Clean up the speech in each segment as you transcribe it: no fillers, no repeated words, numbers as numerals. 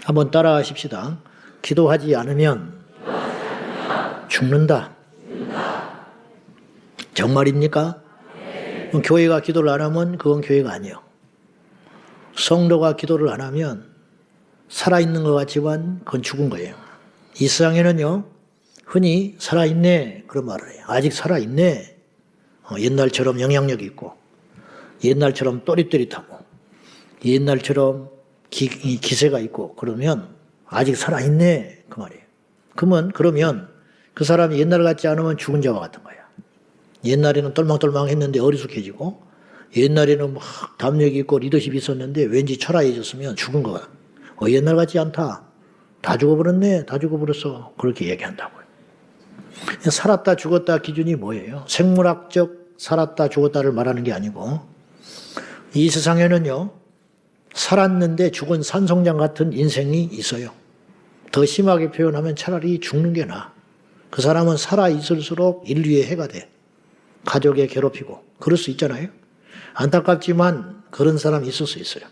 한번 따라 하십시다. 기도하지 않으면 죽는다. 정말입니까? 교회가 기도를 안 하면 그건 교회가 아니에요. 성도가 기도를 안 하면 살아있는 것 같지만 그건 죽은 거예요. 이 세상에는요, 흔히 살아있네 그런 말을 해요. 아직 살아있네. 옛날처럼 영향력이 있고, 옛날처럼 또릿또릿하고, 옛날처럼 기세가 있고, 그러면 아직 살아있네 그 말이에요. 그러면 그 사람이 옛날 같지 않으면 죽은 자와 같은 거야. 옛날에는 똘망똘망했는데 어리숙해지고, 옛날에는 막 담력이 있고 리더십이 있었는데 왠지 초라해졌으면 죽은 거야. 옛날 같지 않다. 다 죽어버렸네. 다 죽어버렸어. 그렇게 얘기한다고요. 살았다 죽었다 기준이 뭐예요? 생물학적 살았다 죽었다를 말하는 게 아니고, 이 세상에는요, 살았는데 죽은 산송장 같은 인생이 있어요. 더 심하게 표현하면 차라리 죽는 게 나아. 그 사람은 살아있을수록 인류의 해가 돼. 가족에 괴롭히고 그럴 수 있잖아요. 안타깝지만 그런 사람이 있을 수 있어요.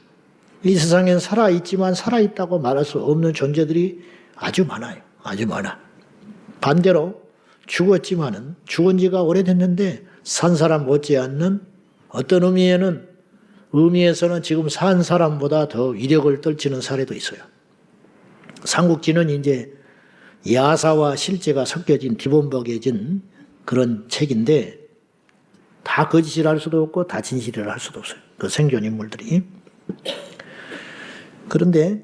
이 세상엔 살아있지만 살아있다고 말할 수 없는 존재들이 아주 많아요. 아주 많아. 반대로 죽었지만은 죽은 지가 오래됐는데 산 사람 못지않는 어떤 의미에서는 지금 산 사람보다 더 위력을 떨치는 사례도 있어요. 삼국지는 이제 야사와 실제가 섞여진 뒤범벅해진 그런 책인데 다 거짓을 할 수도 없고 다 진실을 할 수도 없어요. 그 생존 인물들이. 그런데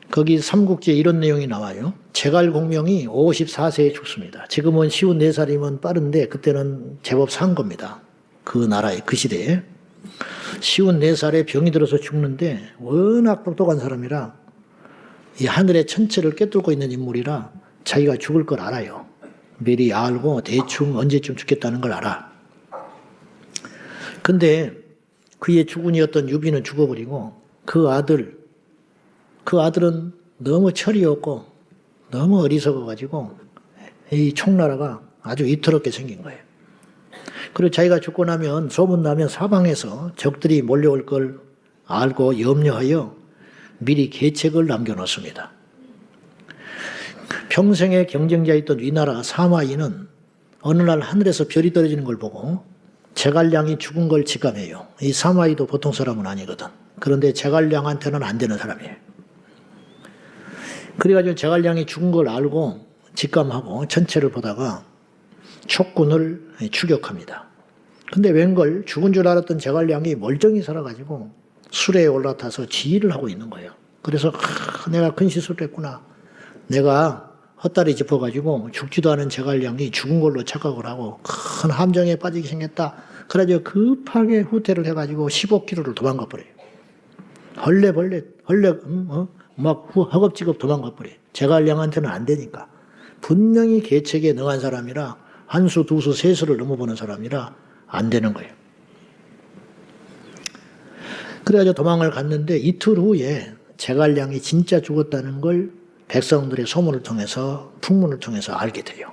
거기 삼국지에 이런 내용이 나와요. 제갈공명이 54세에 죽습니다. 지금은 54살이면 빠른데 그때는 제법 산 겁니다. 그 나라에, 그 시대에. 54살에 병이 들어서 죽는데 워낙 똑똑한 사람이라 이 하늘의 천체를 꿰뚫고 있는 인물이라 자기가 죽을 걸 알아요. 미리 알고 대충 언제쯤 죽겠다는 걸 알아. 근데 그의 주군이었던 유비는 죽어버리고 그 아들은 너무 철이 없고 너무 어리석어가지고 이 총나라가 아주 위태롭게 생긴 거예요. 그리고 자기가 죽고 나면 소문나면 사방에서 적들이 몰려올 걸 알고 염려하여 미리 계책을 남겨놓습니다. 평생의 경쟁자였던 위나라 사마이는 어느 날 하늘에서 별이 떨어지는 걸 보고 제갈량이 죽은 걸 직감해요. 이 사마이도 보통 사람은 아니거든. 그런데 제갈량한테는 안 되는 사람이에요. 그래가지고 제갈량이 죽은 걸 알고 직감하고 천체를 보다가 촉군을 추격합니다. 근데 웬걸 죽은 줄 알았던 제갈량이 멀쩡히 살아가지고 수레에 올라타서 지휘를 하고 있는 거예요. 그래서 내가 큰 실수를 했구나. 내가 헛다리 짚어가지고 죽지도 않은 제갈량이 죽은 걸로 착각을 하고 큰 함정에 빠지게 생겼다. 그래가지고 급하게 후퇴를 해가지고 15km를 도망가 버려요. 막 허겁지겁 도망가 버려요. 제갈량한테는 안 되니까. 분명히 계책에 능한 사람이라 한 수, 두 수, 세 수를 넘어보는 사람이라 안 되는 거예요. 그래가지고 도망을 갔는데 이틀 후에 제갈량이 진짜 죽었다는 걸 백성들의 소문을 통해서 풍문을 통해서 알게 돼요.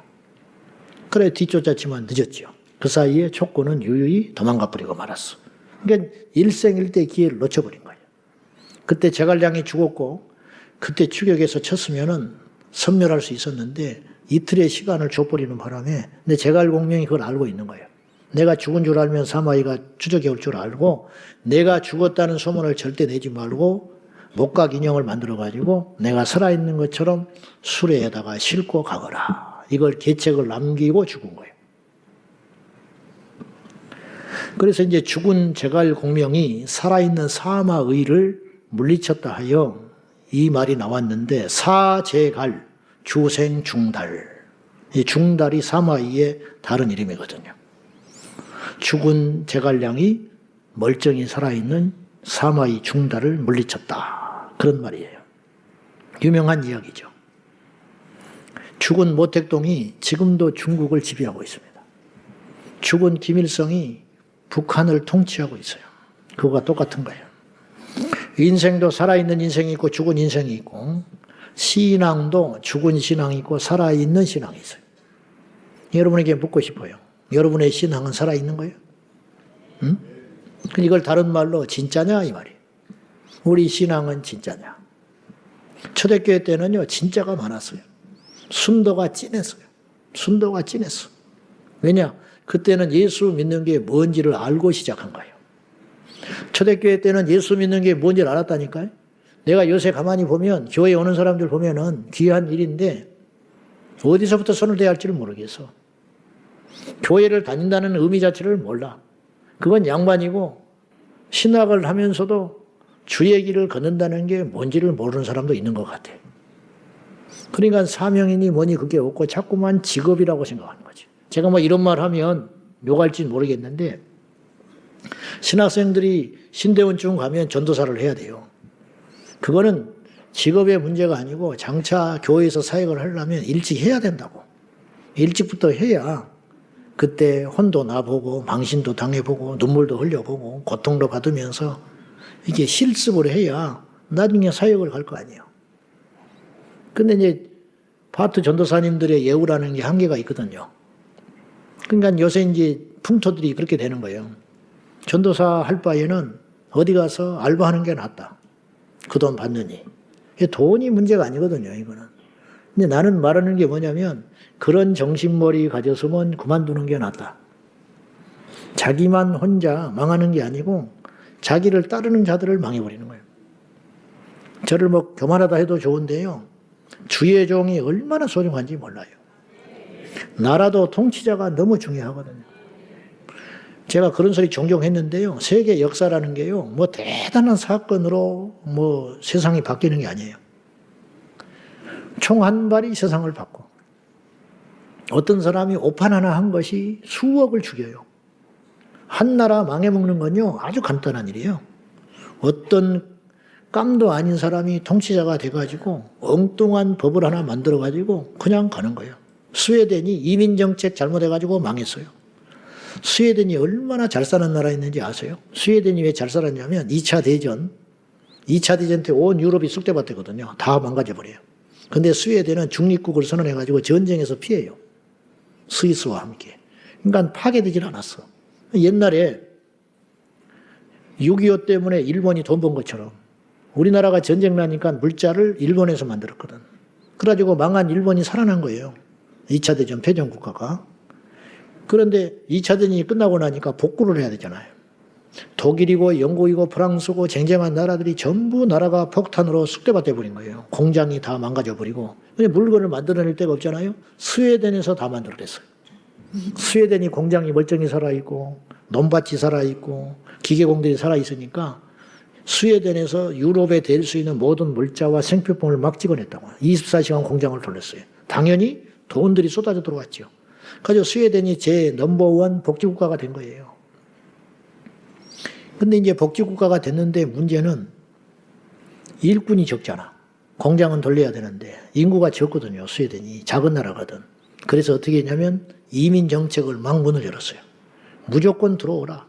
그래 뒤쫓았지만 늦었죠. 그 사이에 촉군은 유유히 도망가 버리고 말았어. 그러니까 일생일대 기회를 놓쳐버린 거예요. 그때 제갈량이 죽었고 그때 추격해서 쳤으면은 섬멸할 수 있었는데 이틀의 시간을 줘버리는 바람에 근데 제갈공명이 그걸 알고 있는 거예요. 내가 죽은 줄 알면 사마이가 추적해 올 줄 알고 내가 죽었다는 소문을 절대 내지 말고 목각 인형을 만들어가지고 내가 살아있는 것처럼 수레에다가 싣고 가거라. 이걸 계책을 남기고 죽은 거예요. 그래서 이제 죽은 제갈공명이 살아있는 사마의를 물리쳤다 하여 이 말이 나왔는데 사제갈, 주생중달. 이 중달이 사마의의 다른 이름이거든요. 죽은 제갈량이 멀쩡히 살아있는 사마의 중달을 물리쳤다. 그런 말이에요. 유명한 이야기죠. 죽은 모택동이 지금도 중국을 지배하고 있습니다. 죽은 김일성이 북한을 통치하고 있어요. 그거가 똑같은 거예요. 인생도 살아있는 인생이 있고 죽은 인생이 있고 신앙도 죽은 신앙이 있고 살아있는 신앙이 있어요. 여러분에게 묻고 싶어요. 여러분의 신앙은 살아있는 거예요? 응? 이걸 다른 말로 진짜냐 이 말이에요. 우리 신앙은 진짜냐? 초대교회 때는요, 진짜가 많았어요. 순도가 진했어요. 순도가 진했어. 왜냐? 그때는 예수 믿는 게 뭔지를 알고 시작한 거예요. 초대교회 때는 예수 믿는 게 뭔지를 알았다니까요. 내가 요새 가만히 보면 교회에 오는 사람들 보면은 귀한 일인데 어디서부터 손을 대야 할지를 모르겠어. 교회를 다닌다는 의미 자체를 몰라. 그건 양반이고 신학을 하면서도 주의 길을 걷는다는 게 뭔지를 모르는 사람도 있는 것 같아. 그러니까 사명이니 뭐니 그게 없고 자꾸만 직업이라고 생각하는 거지. 제가 뭐 이런 말 하면 욕할지는 모르겠는데 신학생들이 신대원쯤 가면 전도사를 해야 돼요. 그거는 직업의 문제가 아니고 장차 교회에서 사역을 하려면 일찍 해야 된다고. 일찍부터 해야 그때 혼도 나보고 망신도 당해보고 눈물도 흘려보고 고통도 받으면서 이게 실습을 해야 나중에 사역을 갈 거 아니에요. 근데 이제 파트 전도사님들의 예우라는 게 한계가 있거든요. 그러니까 요새 이제 풍토들이 그렇게 되는 거예요. 전도사 할 바에는 어디 가서 알바하는 게 낫다. 그 돈 받느니. 돈이 문제가 아니거든요, 이거는. 근데 나는 말하는 게 뭐냐면 그런 정신머리 가졌으면 그만두는 게 낫다. 자기만 혼자 망하는 게 아니고 자기를 따르는 자들을 망해버리는 거예요. 저를 뭐 교만하다 해도 좋은데요. 주의 종이 얼마나 소중한지 몰라요. 나라도 통치자가 너무 중요하거든요. 제가 그런 소리 종종 했는데요. 세계 역사라는 게요. 뭐 대단한 사건으로 뭐 세상이 바뀌는 게 아니에요. 총 한 발이 세상을 바꿔. 어떤 사람이 오판 하나 한 것이 수억을 죽여요. 한 나라 망해먹는 건요. 아주 간단한 일이에요. 어떤 깜도 아닌 사람이 통치자가 돼가지고 엉뚱한 법을 하나 만들어가지고 그냥 가는 거예요. 스웨덴이 이민정책 잘못해가지고 망했어요. 스웨덴이 얼마나 잘 사는 나라였는지 아세요? 스웨덴이 왜 잘 살았냐면 2차 대전 때 온 유럽이 쑥대밭이거든요. 다 망가져버려요. 근데 스웨덴은 중립국을 선언해가지고 전쟁에서 피해요. 스위스와 함께. 그러니까 파괴되질 않았어. 옛날에 6.25 때문에 일본이 돈 번 것처럼 우리나라가 전쟁 나니까 물자를 일본에서 만들었거든. 그래가지고 망한 일본이 살아난 거예요. 2차 대전 패전 국가가. 그런데 2차 대전이 끝나고 나니까 복구를 해야 되잖아요. 독일이고 영국이고 프랑스고 쟁쟁한 나라들이 전부 나라가 폭탄으로 쑥대밭 돼버린 거예요. 공장이 다 망가져버리고. 물건을 만들어낼 데가 없잖아요. 스웨덴에서 다 만들어냈어요. 스웨덴이 공장이 멀쩡히 살아있고 논밭이 살아있고 기계공들이 살아있으니까 스웨덴에서 유럽에 될 수 있는 모든 물자와 생필품을 막 찍어냈다고. 24시간 공장을 돌렸어요. 당연히 돈들이 쏟아져 들어왔죠. 그래서 스웨덴이 제 넘버원 복지국가가 된 거예요. 근데 이제 복지국가가 됐는데 문제는 일꾼이 적잖아. 공장은 돌려야 되는데 인구가 적거든요. 스웨덴이. 작은 나라거든. 그래서 어떻게 했냐면 이민 정책을 막 문을 열었어요. 무조건 들어오라.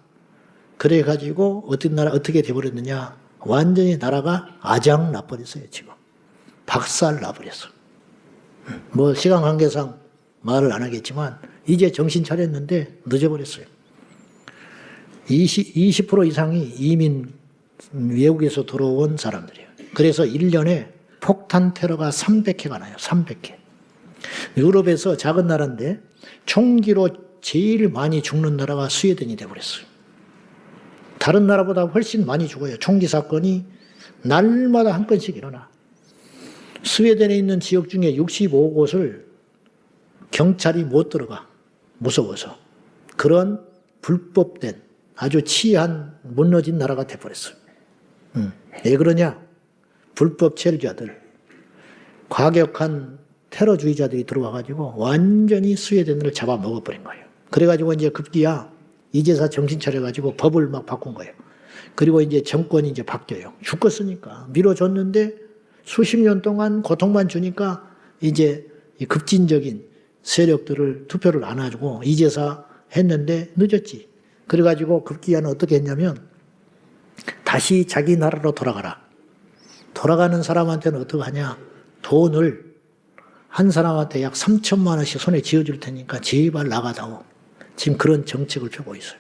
그래가지고 어떻게 돼버렸느냐. 완전히 나라가 아장 나버렸어요, 지금. 박살 나버렸어. 뭐 시간 관계상 말을 안 하겠지만 이제 정신 차렸는데 늦어버렸어요. 20% 이상이 이민 외국에서 들어온 사람들이에요. 그래서 1년에 폭탄 테러가 300회가 나요. 300회. 유럽에서 작은 나라인데 총기로 제일 많이 죽는 나라가 스웨덴이 돼버렸어요. 다른 나라보다 훨씬 많이 죽어요. 총기 사건이 날마다 한 건씩 일어나. 스웨덴에 있는 지역 중에 65곳을 경찰이 못 들어가. 무서워서. 그런 불법된 아주 치안 무너진 나라가 돼버렸어요. 왜 그러냐? 불법 체류자들, 과격한 테러주의자들이 들어와가지고 완전히 스웨덴을 잡아먹어버린 거예요. 그래가지고 이제 급기야 이제서 정신 차려가지고 법을 막 바꾼 거예요. 그리고 이제 정권이 이제 바뀌어요. 죽겠으니까 밀어줬는데 수십 년 동안 고통만 주니까 이제 급진적인 세력들을 투표를 안 해주고 이제서 했는데 늦었지. 그래가지고 급기야는 어떻게 했냐면 다시 자기 나라로 돌아가라. 돌아가는 사람한테는 어떻게 하냐. 돈을 한 사람한테 약 3천만 원씩 손에 쥐어줄 테니까 제발 나가다오. 지금 그런 정책을 펴고 있어요.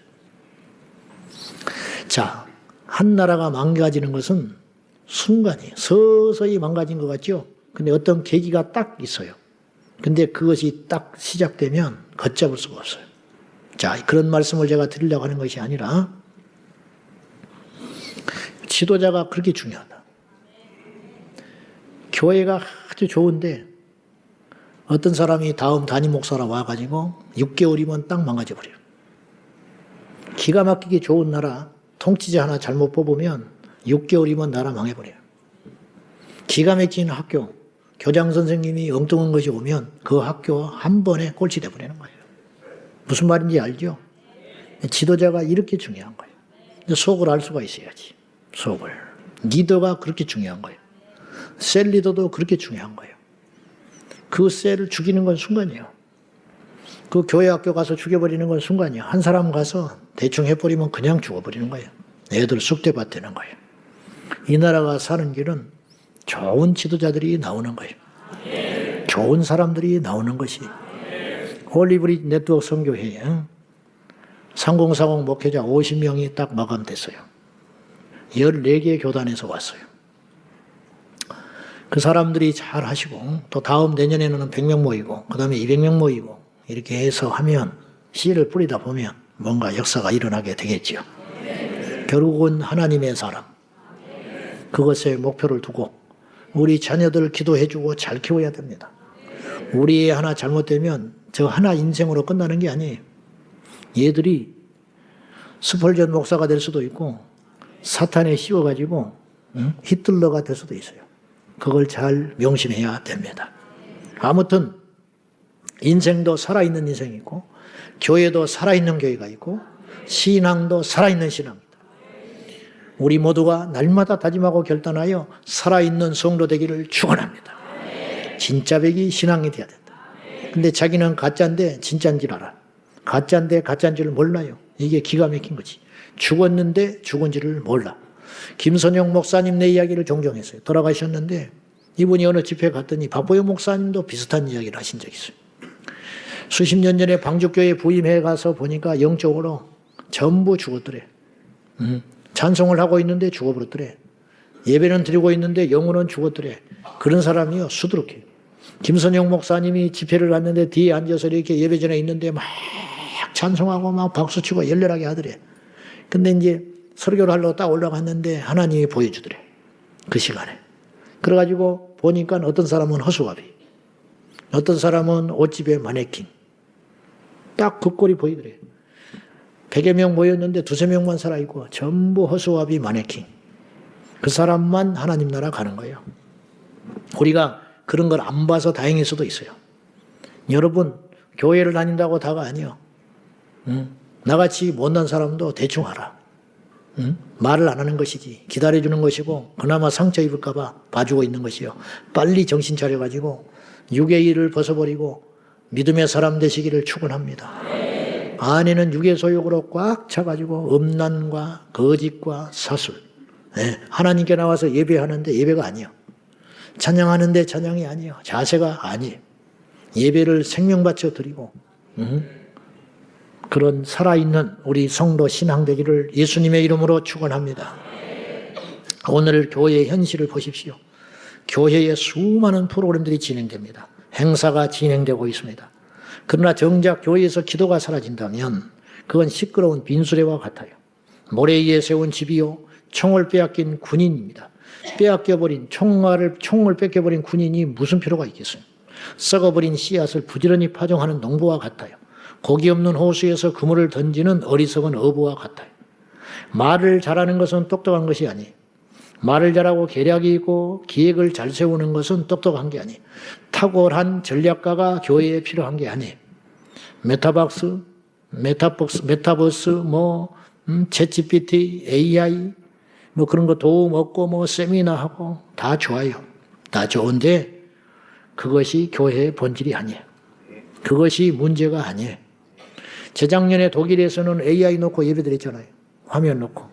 자, 한 나라가 망가지는 것은 순간이에요. 서서히 망가진 것 같죠? 근데 어떤 계기가 딱 있어요. 근데 그것이 딱 시작되면 걷잡을 수가 없어요. 자, 그런 말씀을 제가 드리려고 하는 것이 아니라 지도자가 그렇게 중요하다. 교회가 아주 좋은데 어떤 사람이 다음 담임 목사라 와가지고 6개월이면 딱 망가져 버려요. 기가 막히게 좋은 나라 통치자 하나 잘못 뽑으면 6개월이면 나라 망해버려요. 기가 막힌 학교, 교장 선생님이 엉뚱한 것이 오면 그 학교 한 번에 꼴찌 돼버리는 거예요. 무슨 말인지 알죠? 지도자가 이렇게 중요한 거예요. 속을 알 수가 있어야지. 속을. 리더가 그렇게 중요한 거예요. 셀 리더도 그렇게 중요한 거예요. 그 셀을 죽이는 건 순간이에요. 그 교회 학교 가서 죽여버리는 건 순간이에요. 한 사람 가서 대충 해버리면 그냥 죽어버리는 거예요. 애들 쑥대밭 되는 거예요. 이 나라가 사는 길은 좋은 지도자들이 나오는 거예요. 좋은 사람들이 나오는 것이. 홀리브리 네트워크 선교회에 3040 목회자 50명이 딱 마감됐어요. 14개 교단에서 왔어요. 그 사람들이 잘 하시고 또 다음 내년에는 100명 모이고 그 다음에 200명 모이고 이렇게 해서 하면 씨를 뿌리다 보면 뭔가 역사가 일어나게 되겠죠. 결국은 하나님의 사람. 그것에 목표를 두고 우리 자녀들 기도해주고 잘 키워야 됩니다. 우리 애 하나 잘못되면 저 하나 인생으로 끝나는 게 아니에요. 얘들이 스펄전 목사가 될 수도 있고 사탄에 씌워가지고 히틀러가 될 수도 있어요. 그걸 잘 명심해야 됩니다. 아무튼 인생도 살아있는 인생이 있고 교회도 살아있는 교회가 있고 신앙도 살아있는 신앙입니다. 우리 모두가 날마다 다짐하고 결단하여 살아있는 성도 되기를 축원합니다. 진짜 백이 신앙이 돼야 된다. 근데 자기는 가짜인데 진짜인 줄 알아. 가짜인데 가짜인 줄 몰라요. 이게 기가 막힌 거지. 죽었는데 죽은지를 몰라. 김선영 목사님 내 이야기를 종종 했어요. 돌아가셨는데 이분이 어느 집회 갔더니 박보영 목사님도 비슷한 이야기를 하신 적이 있어요. 수십 년 전에 방주교회 부임해 가서 보니까 영적으로 전부 죽었더래. 찬송을 하고 있는데 죽어버렸더래. 예배는 드리고 있는데 영혼은 죽었더래. 그런 사람이요 수두룩해요. 김선영 목사님이 집회를 갔는데 뒤에 앉아서 이렇게 예배 전에 있는데 막 찬송하고 막 박수치고 열렬하게 하더래. 근데 이제 설교를 하려고 딱 올라갔는데 하나님이 보여주더래. 그 시간에. 그래가지고 보니까 어떤 사람은 허수아비, 어떤 사람은 옷집에 마네킹. 딱 그 꼴이 보이더래. 100여 명 모였는데 2~3명만 살아있고 전부 허수아비 마네킹. 그 사람만 하나님 나라 가는 거예요. 우리가 그런 걸 안 봐서 다행일 수도 있어요. 여러분 교회를 다닌다고 다가 아니요. 나같이 못난 사람도 대충 하라. 말을 안 하는 것이지. 기다려주는 것이고 그나마 상처 입을까 봐 봐주고 있는 것이요. 빨리 정신 차려가지고 육의 일을 벗어버리고 믿음의 사람 되시기를 축원합니다. 안에는 육의 소욕으로 꽉 차가지고 음란과 거짓과 사술. 하나님께 나와서 예배하는데 예배가 아니에요. 찬양하는데 찬양이 아니에요. 자세가 아니에요. 예배를 생명 바쳐 드리고 그런 살아있는 우리 성도 신앙 되기를 예수님의 이름으로 축원합니다. 오늘 교회의 현실을 보십시오. 교회에 수많은 프로그램들이 진행됩니다. 행사가 진행되고 있습니다. 그러나 정작 교회에서 기도가 사라진다면 그건 시끄러운 빈수레와 같아요. 모래 위에 세운 집이요 총을 빼앗긴 군인입니다. 빼앗겨버린 총을 뺏겨버린 군인이 무슨 필요가 있겠어요. 썩어버린 씨앗을 부지런히 파종하는 농부와 같아요. 고기 없는 호수에서 그물을 던지는 어리석은 어부와 같아요. 말을 잘하는 것은 똑똑한 것이 아니에요. 말을 잘하고 계략이 있고 기획을 잘 세우는 것은 똑똑한 게 아니에요. 탁월한 전략가가 교회에 필요한 게 아니에요. 메타버스, 챗GPT, AI 그런 거 도움 얻고 세미나하고 다 좋아요. 다 좋은데 그것이 교회의 본질이 아니에요. 그것이 문제가 아니에요. 재작년에 독일에서는 AI 놓고 예배드렸잖아요. 화면 놓고.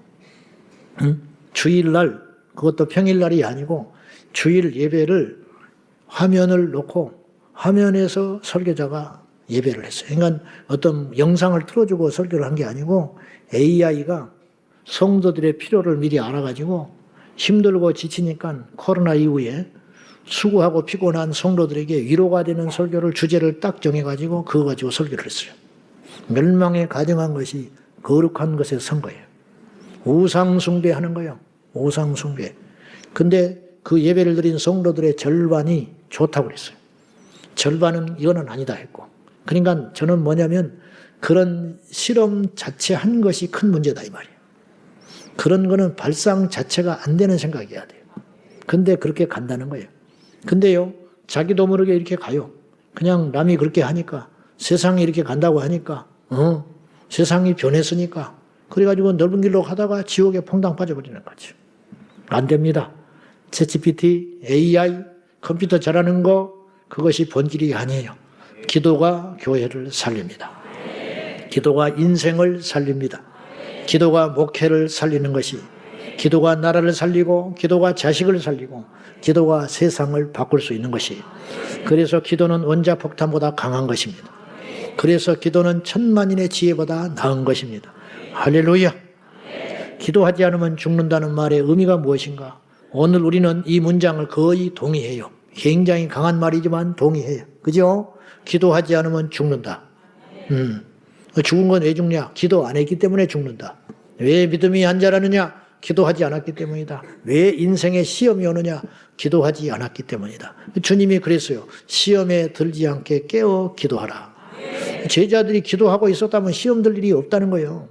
주일날, 그것도 평일날이 아니고 주일 예배를 화면을 놓고 화면에서 설교자가 예배를 했어요. 그러니까 어떤 영상을 틀어주고 설교를 한 게 아니고 AI가 성도들의 필요를 미리 알아가지고 힘들고 지치니까 코로나 이후에 수고하고 피곤한 성도들에게 위로가 되는 설교를 주제를 딱 정해가지고 그거 가지고 설교를 했어요. 멸망에 가정한 것이 거룩한 것에 선 거예요. 우상숭배하는 거예요. 우상숭배. 근데 그 예배를 드린 성도들의 절반이 좋다고 그랬어요. 절반은 이거는 아니다 했고. 그러니까 저는 뭐냐면 그런 실험 자체 한 것이 큰 문제다 이 말이에요. 그런 거는 발상 자체가 안 되는 생각이어야 돼요. 근데 그렇게 간다는 거예요. 근데요, 자기도 모르게 이렇게 가요. 그냥 남이 그렇게 하니까, 세상이 이렇게 간다고 하니까, 세상이 변했으니까, 그래가지고 넓은 길로 가다가 지옥에 퐁당 빠져버리는 거죠. 안 됩니다. 챗GPT, AI, 컴퓨터 잘하는 거, 그것이 본질이 아니에요. 기도가 교회를 살립니다. 기도가 인생을 살립니다. 기도가 목회를 살리는 것이, 기도가 나라를 살리고, 기도가 자식을 살리고, 기도가 세상을 바꿀 수 있는 것이, 그래서 기도는 원자폭탄보다 강한 것입니다. 그래서 기도는 천만인의 지혜보다 나은 것입니다. 할렐루야. 기도하지 않으면 죽는다는 말의 의미가 무엇인가? 오늘 우리는 이 문장을 거의 동의해요. 굉장히 강한 말이지만 동의해요. 그죠? 기도하지 않으면 죽는다. 죽은 건 왜 죽냐? 기도 안 했기 때문에 죽는다. 왜 믿음이 안 자라느냐? 기도하지 않았기 때문이다. 왜 인생에 시험이 오느냐? 기도하지 않았기 때문이다. 주님이 그랬어요. 시험에 들지 않게 깨어 기도하라. 제자들이 기도하고 있었다면 시험 들 일이 없다는 거예요.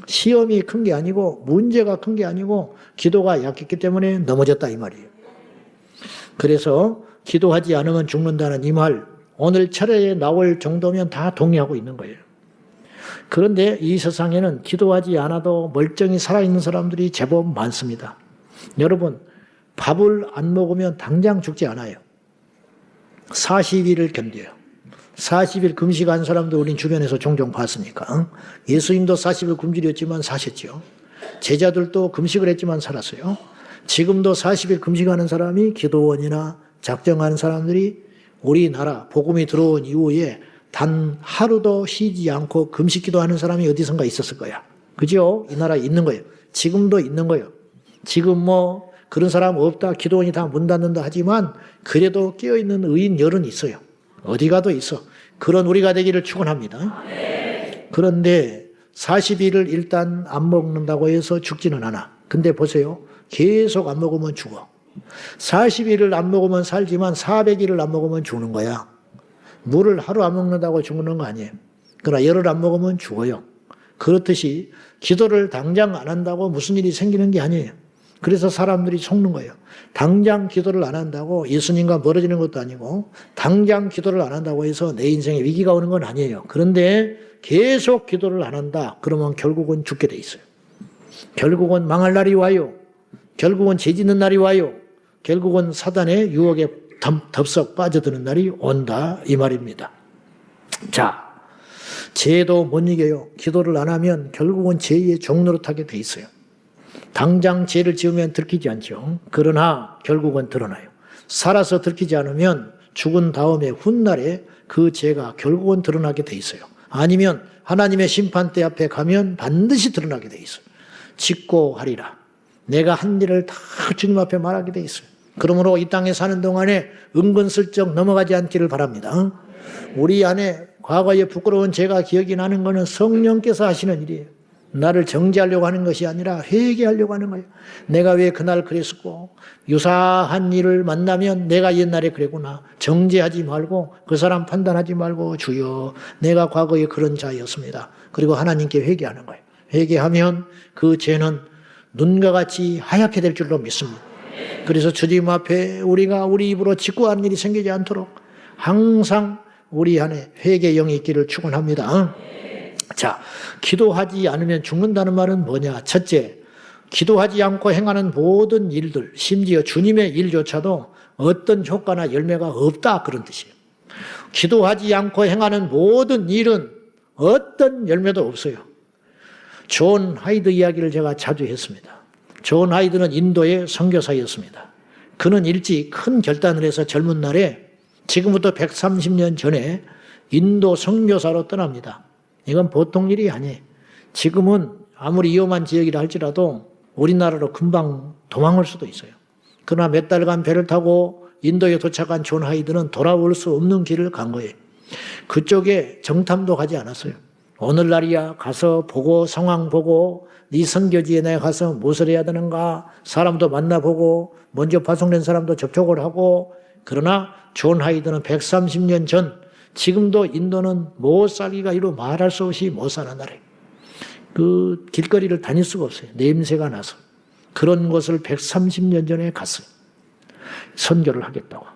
시험이 큰 게 아니고 문제가 큰 게 아니고 기도가 약했기 때문에 넘어졌다 이 말이에요. 그래서 기도하지 않으면 죽는다는 이 말, 오늘 철회에 나올 정도면 다 동의하고 있는 거예요. 그런데 이 세상에는 기도하지 않아도 멀쩡히 살아있는 사람들이 제법 많습니다. 여러분, 밥을 안 먹으면 당장 죽지 않아요. 40일을 견뎌요. 40일 금식한 사람도 우린 주변에서 종종 봤으니까. 예수님도 40일 굶주렸지만 사셨죠. 제자들도 금식을 했지만 살았어요. 지금도 40일 금식하는 사람이 기도원이나 작정하는 사람들이 우리나라 복음이 들어온 이후에 단 하루도 쉬지 않고 금식 기도하는 사람이 어디선가 있었을 거야. 그죠? 이 나라에 있는 거예요. 지금도 있는 거예요. 지금 뭐 그런 사람 없다, 기도원이 다 문 닫는다 하지만 그래도 깨어있는 의인 열은 있어요. 어디 가도 있어. 그런 우리가 되기를 축원합니다. 그런데 40일을 일단 안 먹는다고 해서 죽지는 않아. 근데 보세요. 계속 안 먹으면 죽어. 40일을 안 먹으면 살지만 400일을 안 먹으면 죽는 거야. 물을 하루 안 먹는다고 죽는 거 아니에요. 그러나 열흘 안 먹으면 죽어요. 그렇듯이 기도를 당장 안 한다고 무슨 일이 생기는 게 아니에요. 그래서 사람들이 속는 거예요. 당장 기도를 안 한다고 예수님과 멀어지는 것도 아니고 당장 기도를 안 한다고 해서 내 인생에 위기가 오는 건 아니에요. 그런데 계속 기도를 안 한다. 그러면 결국은 죽게 돼 있어요. 결국은 망할 날이 와요. 결국은 죄 짓는 날이 와요. 결국은 사단의 유혹에 덥석 빠져드는 날이 온다 이 말입니다. 자, 죄도 못 이겨요. 기도를 안 하면 결국은 죄의 종노릇하게 돼 있어요. 당장 죄를 지으면 들키지 않죠. 그러나 결국은 드러나요. 살아서 들키지 않으면 죽은 다음에 훗날에 그 죄가 결국은 드러나게 돼 있어요. 아니면 하나님의 심판대 앞에 가면 반드시 드러나게 돼 있어요. 짓고 하리라. 내가 한 일을 다 주님 앞에 말하게 돼 있어요. 그러므로 이 땅에 사는 동안에 은근슬쩍 넘어가지 않기를 바랍니다. 우리 안에 과거에 부끄러운 죄가 기억이 나는 것은 성령께서 하시는 일이에요. 나를 정죄하려고 하는 것이 아니라 회개하려고 하는 거예요. 내가 왜 그날 그랬었고 유사한 일을 만나면 내가 옛날에 그랬구나. 정죄하지 말고 그 사람 판단하지 말고 주여 내가 과거에 그런 자였습니다. 그리고 하나님께 회개하는 거예요. 회개하면 그 죄는 눈과 같이 하얗게 될 줄로 믿습니다. 그래서 주님 앞에 우리가 우리 입으로 직구하는 일이 생기지 않도록 항상 우리 안에 회개의 영이 있기를 축원합니다. 자, 기도하지 않으면 죽는다는 말은 뭐냐? 첫째, 기도하지 않고 행하는 모든 일들, 심지어 주님의 일조차도 어떤 효과나 열매가 없다 그런 뜻이에요. 기도하지 않고 행하는 모든 일은 어떤 열매도 없어요. 존 하이드 이야기를 제가 자주 했습니다. 존 하이드는 인도의 선교사였습니다. 그는 일찍 큰 결단을 해서 젊은 날에 지금부터 130년 전에 인도 선교사로 떠납니다. 이건 보통 일이 아니에요. 지금은 아무리 위험한 지역이라 할지라도 우리나라로 금방 도망올 수도 있어요. 그러나 몇 달간 배를 타고 인도에 도착한 존 하이드는 돌아올 수 없는 길을 간 거예요. 그쪽에 정탐도 가지 않았어요. 오늘날이야 가서 보고 상황 보고 네 선교지에 내가 가서 무엇을 해야 되는가 사람도 만나보고 먼저 파송된 사람도 접촉을 하고 그러나 존 하이드는 130년 전 지금도 인도는 못 살기가 이루 말할 수 없이 못 사는 나라예요. 그 길거리를 다닐 수가 없어요. 냄새가 나서. 그런 곳을 130년 전에 갔어요. 선교를 하겠다고.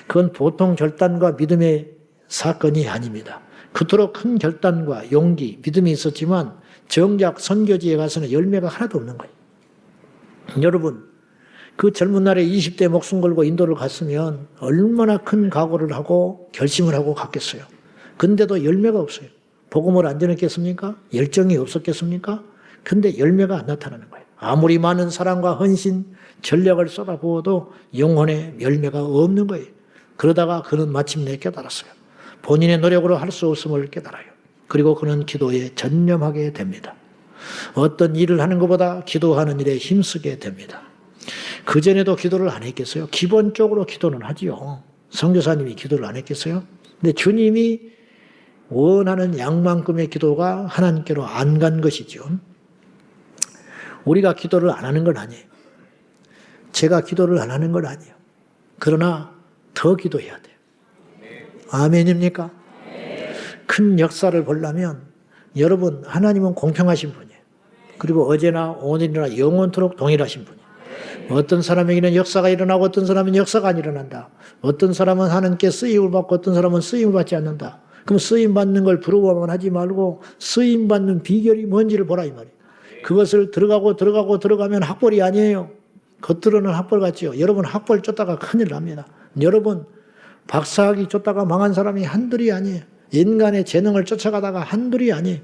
그건 보통 결단과 믿음의 사건이 아닙니다. 그토록 큰 결단과 용기, 믿음이 있었지만 정작 선교지에 가서는 열매가 하나도 없는 거예요. 여러분, 그 젊은 날에 20대 목숨 걸고 인도를 갔으면 얼마나 큰 각오를 하고 결심을 하고 갔겠어요. 근데도 열매가 없어요. 복음을 안 전했겠습니까? 열정이 없었겠습니까? 근데 열매가 안 나타나는 거예요. 아무리 많은 사랑과 헌신, 전력을 쏟아부어도 영혼의 열매가 없는 거예요. 그러다가 그는 마침내 깨달았어요. 본인의 노력으로 할 수 없음을 깨달아요. 그리고 그는 기도에 전념하게 됩니다. 어떤 일을 하는 것보다 기도하는 일에 힘쓰게 됩니다. 그전에도 기도를 안 했겠어요? 기본적으로 기도는 하지요. 선교사님이 기도를 안 했겠어요? 근데 주님이 원하는 양만큼의 기도가 하나님께로 안 간 것이죠. 우리가 기도를 안 하는 건 아니에요. 제가 기도를 안 하는 건 아니에요. 그러나 더 기도해야 돼요. 아멘입니까? 큰 역사를 보려면 여러분 하나님은 공평하신 분이에요. 그리고 어제나 오늘이나 영원토록 동일하신 분이에요. 어떤 사람에게는 역사가 일어나고 어떤 사람은 역사가 안 일어난다. 어떤 사람은 하나님께 쓰임을 받고 어떤 사람은 쓰임을 받지 않는다. 그럼 쓰임받는 걸 부러워만 하지 말고 쓰임받는 비결이 뭔지를 보라 이 말이에요. 그것을 들어가면 학벌이 아니에요. 겉으로는 학벌 같지요. 여러분 학벌 쫓다가 큰일 납니다. 여러분 박사학위 쫓다가 망한 사람이 한둘이 아니에요. 인간의 재능을 쫓아가다가 한둘이 아니에요.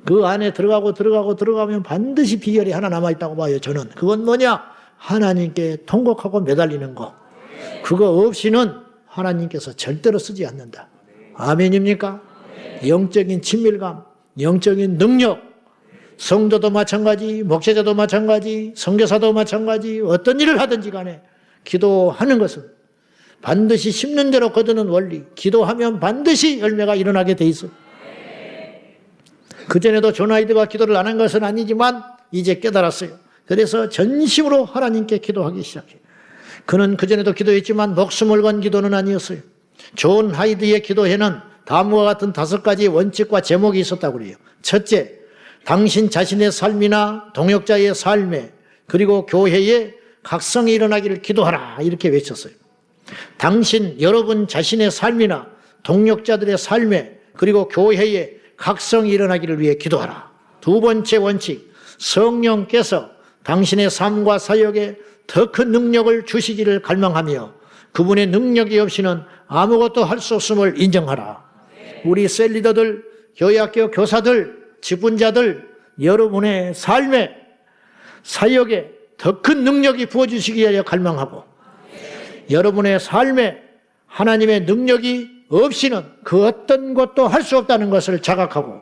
그 안에 들어가면 반드시 비결이 하나 남아있다고 봐요. 저는. 그건 뭐냐? 하나님께 통곡하고 매달리는 거. 그거 없이는 하나님께서 절대로 쓰지 않는다. 아멘입니까? 영적인 친밀감, 영적인 능력, 성도도 마찬가지, 목회자도 마찬가지, 선교사도 마찬가지, 어떤 일을 하든지 간에 기도하는 것은 반드시 심는 대로 거두는 원리, 기도하면 반드시 열매가 일어나게 돼 있어요. 그전에도 존 하이드가 기도를 안 한 것은 아니지만 이제 깨달았어요. 그래서 전심으로 하나님께 기도하기 시작해요. 그는 그전에도 기도했지만 목숨을 건 기도는 아니었어요. 존 하이드의 기도에는 다음과 같은 5가지 원칙과 제목이 있었다고 그래요. 첫째, 당신 자신의 삶이나 동역자의 삶에 그리고 교회에 각성이 일어나기를 기도하라 이렇게 외쳤어요. 당신 여러분 자신의 삶이나 동역자들의 삶에 그리고 교회에 각성이 일어나기를 위해 기도하라. 두 번째 원칙, 성령께서 당신의 삶과 사역에 더 큰 능력을 주시기를 갈망하며 그분의 능력이 없이는 아무것도 할 수 없음을 인정하라. 우리 셀리더들, 교회학교 교사들, 직분자들 여러분의 삶에 사역에 더 큰 능력이 부어주시기 위하여 갈망하고 여러분의 삶에 하나님의 능력이 없이는 그 어떤 것도 할 수 없다는 것을 자각하고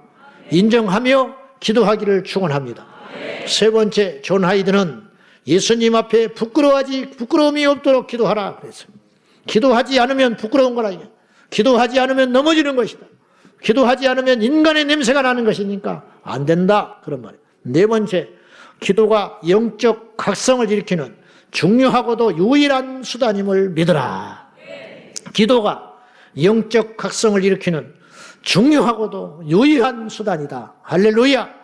인정하며 기도하기를 축원합니다. 세 번째, 존 하이드는 예수님 앞에 부끄러움이 없도록 기도하라 그랬어요. 기도하지 않으면 부끄러운 거라. 기도하지 않으면 넘어지는 것이다. 기도하지 않으면 인간의 냄새가 나는 것이니까 안 된다. 그런 말이에요. 네 번째, 기도가 영적 각성을 일으키는 중요하고도 유일한 수단임을 믿으라. 기도가 영적 각성을 일으키는 중요하고도 유일한 수단이다. 할렐루야.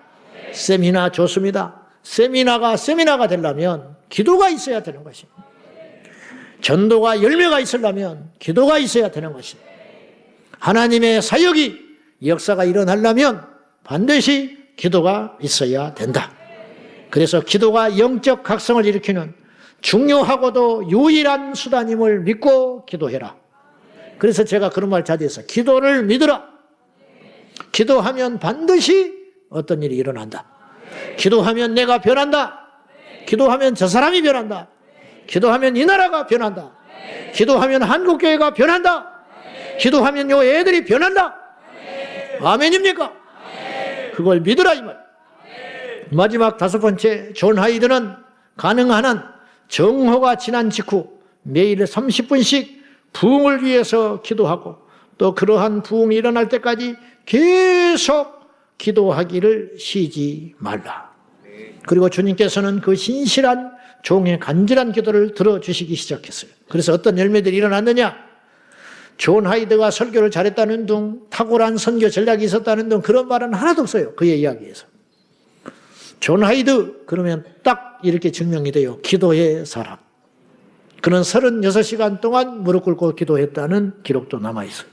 세미나 좋습니다. 세미나가 되려면 기도가 있어야 되는 것입니다. 전도가 열매가 있으려면 기도가 있어야 되는 것입니다. 하나님의 사역이 역사가 일어나려면 반드시 기도가 있어야 된다. 그래서 기도가 영적 각성을 일으키는 중요하고도 유일한 수단임을 믿고 기도해라. 그래서 제가 그런 말 자주 했어요. 기도를 믿으라. 기도하면 반드시 어떤 일이 일어난다. 기도하면 내가 변한다. 기도하면 저 사람이 변한다. 기도하면 이 나라가 변한다. 기도하면 한국교회가 변한다. 기도하면 요 애들이 변한다. 아멘입니까? 그걸 믿으라 이 말. 마지막 5번째, 존 하이드는 가능한 한 정오가 지난 직후 매일 30분씩 부흥을 위해서 기도하고 또 그러한 부흥이 일어날 때까지 계속 기도하기를 쉬지 말라. 그리고 주님께서는 그 신실한 종의 간절한 기도를 들어주시기 시작했어요. 그래서 어떤 열매들이 일어났느냐? 존 하이드가 설교를 잘했다는 등 탁월한 선교 전략이 있었다는 등 그런 말은 하나도 없어요. 그의 이야기에서. 존 하이드 그러면 딱 이렇게 증명이 돼요. 기도의 사람. 그는 36시간 동안 무릎 꿇고 기도했다는 기록도 남아있어요.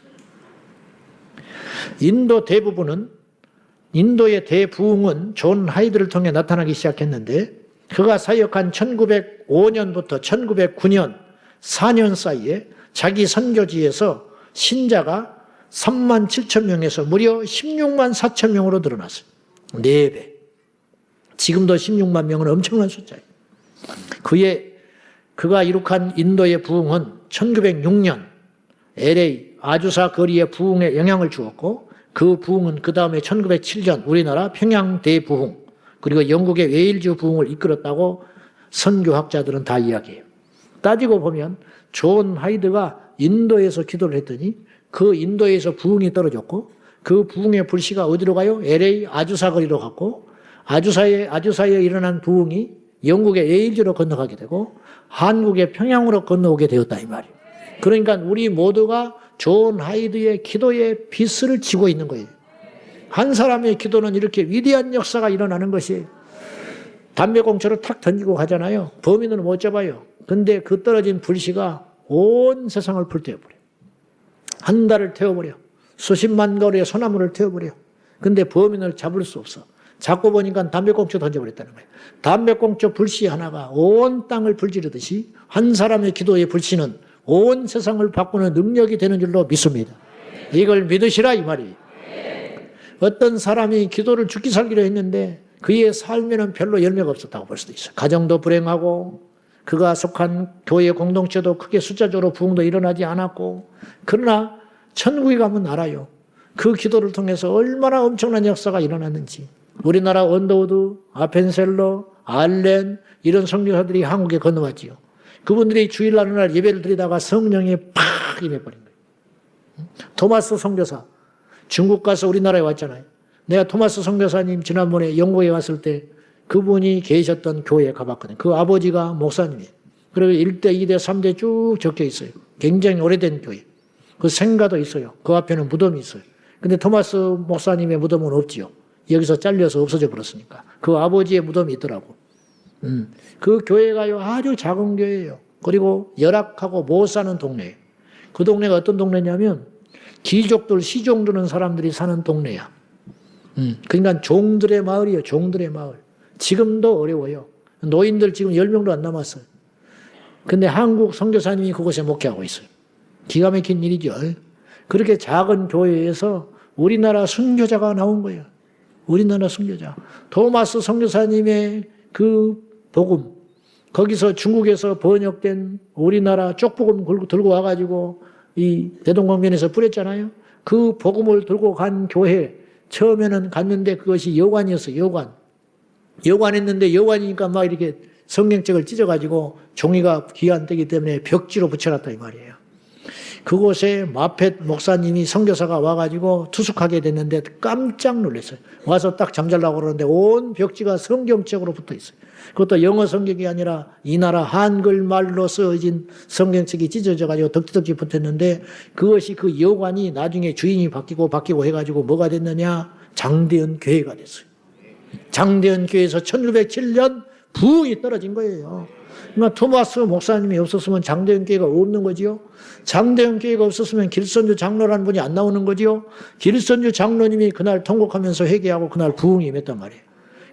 인도의 대부흥은 존 하이드를 통해 나타나기 시작했는데 그가 사역한 1905년부터 1909년 4년 사이에 자기 선교지에서 신자가 3만 7천 명에서 무려 16만 4천 명으로 늘어났어요. 4배. 지금도 16만 명은 엄청난 숫자예요. 그가 이룩한 인도의 부흥은 1906년 LA 아주사 거리의 부흥에 영향을 주었고 그 부흥은 그 다음에 1907년 우리나라 평양 대부흥 그리고 영국의 웨일즈 부흥을 이끌었다고 선교학자들은 다 이야기해요. 따지고 보면 존 하이드가 인도에서 기도를 했더니 그 인도에서 부흥이 떨어졌고 그 부흥의 불씨가 어디로 가요? LA 아주사 거리로 갔고 아주사에 일어난 부흥이 영국의 웨일즈로 건너가게 되고 한국의 평양으로 건너오게 되었다 이 말이에요. 그러니까 우리 모두가 존 하이드의 기도의 빗을 지고 있는 거예요. 한 사람의 기도는 이렇게 위대한 역사가 일어나는 것이에요. 담배꽁초를 탁 던지고 가잖아요. 범인은 못 잡아요. 근데 그 떨어진 불씨가 온 세상을 불태워버려요. 한 달을 태워버려. 수십만 거리의 소나무를 태워버려. 근데 범인을 잡을 수 없어. 잡고 보니까 담배꽁초 던져버렸다는 거예요. 담배꽁초 불씨 하나가 온 땅을 불지르듯이 한 사람의 기도의 불씨는 온 세상을 바꾸는 능력이 되는 줄로 믿습니다. 이걸 믿으시라 이 말이에요. 어떤 사람이 기도를 죽기 살기로 했는데 그의 삶에는 별로 열매가 없었다고 볼 수도 있어요. 가정도 불행하고 그가 속한 교회 공동체도 크게 숫자적으로 부흥도 일어나지 않았고 그러나 천국에 가면 알아요. 그 기도를 통해서 얼마나 엄청난 역사가 일어났는지. 우리나라 언더우드, 아펜셀러, 알렌 이런 선교사들이 한국에 건너왔지요. 그분들이 주일날 어느 날 예배를 드리다가 성령이 팍 임해버린 거예요. 토마스 선교사 중국 가서 우리나라에 왔잖아요. 내가 토마스 선교사님 지난번에 영국에 왔을 때 그분이 계셨던 교회에 가봤거든요. 그 아버지가 목사님이에요. 그리고 1대, 2대, 3대 쭉 적혀 있어요. 굉장히 오래된 교회. 그 생가도 있어요. 그 앞에는 무덤이 있어요. 근데 토마스 목사님의 무덤은 없지요. 여기서 잘려서 없어져 버렸으니까. 그 아버지의 무덤이 있더라고. 그 교회가요 아주 작은 교회예요. 그리고 열악하고 못 사는 동네예요. 그 동네가 어떤 동네냐면 귀족들, 시종 드는 사람들이 사는 동네야. 그러니까 종들의 마을이에요. 종들의 마을. 지금도 어려워요. 노인들 지금 10명도 안 남았어요. 근데 한국 선교사님이 그곳에 목회하고 있어요. 기가 막힌 일이죠. 그렇게 작은 교회에서 우리나라 순교자가 나온 거예요. 우리나라 순교자. 토마스 선교사님의 그 복음, 거기서 중국에서 번역된 우리나라 쪽복음 들고 와가지고 이 대동강변에서 뿌렸잖아요. 그 복음을 들고 간 교회 처음에는 갔는데 그것이 여관이었어요. 여관했는데 여관이니까 막 이렇게 성경책을 찢어가지고 종이가 귀한되기 때문에 벽지로 붙여놨다 이 말이에요. 그곳에 마펫 목사님이 선교사가 와가지고 투숙하게 됐는데 깜짝 놀랐어요. 와서 딱 잠자려고 그러는데 온 벽지가 성경책으로 붙어 있어요. 그것도 영어 성경이 아니라 이 나라 한글말로 쓰여진 성경책이 찢어져가지고 덕지덕지 붙었는데 그것이 그 여관이 나중에 주인이 바뀌고 해가지고 뭐가 됐느냐? 장대현 교회가 됐어요. 장대현 교회에서 1907년 부흥이 떨어진 거예요. 그러니까 토마스 목사님이 없었으면 장대현 교회가 없는 거지요. 장대현 교회가 없었으면 길선주 장로라는 분이 안 나오는 거지요. 길선주 장로님이 그날 통곡하면서 회개하고 그날 부흥이 임했단 말이에요.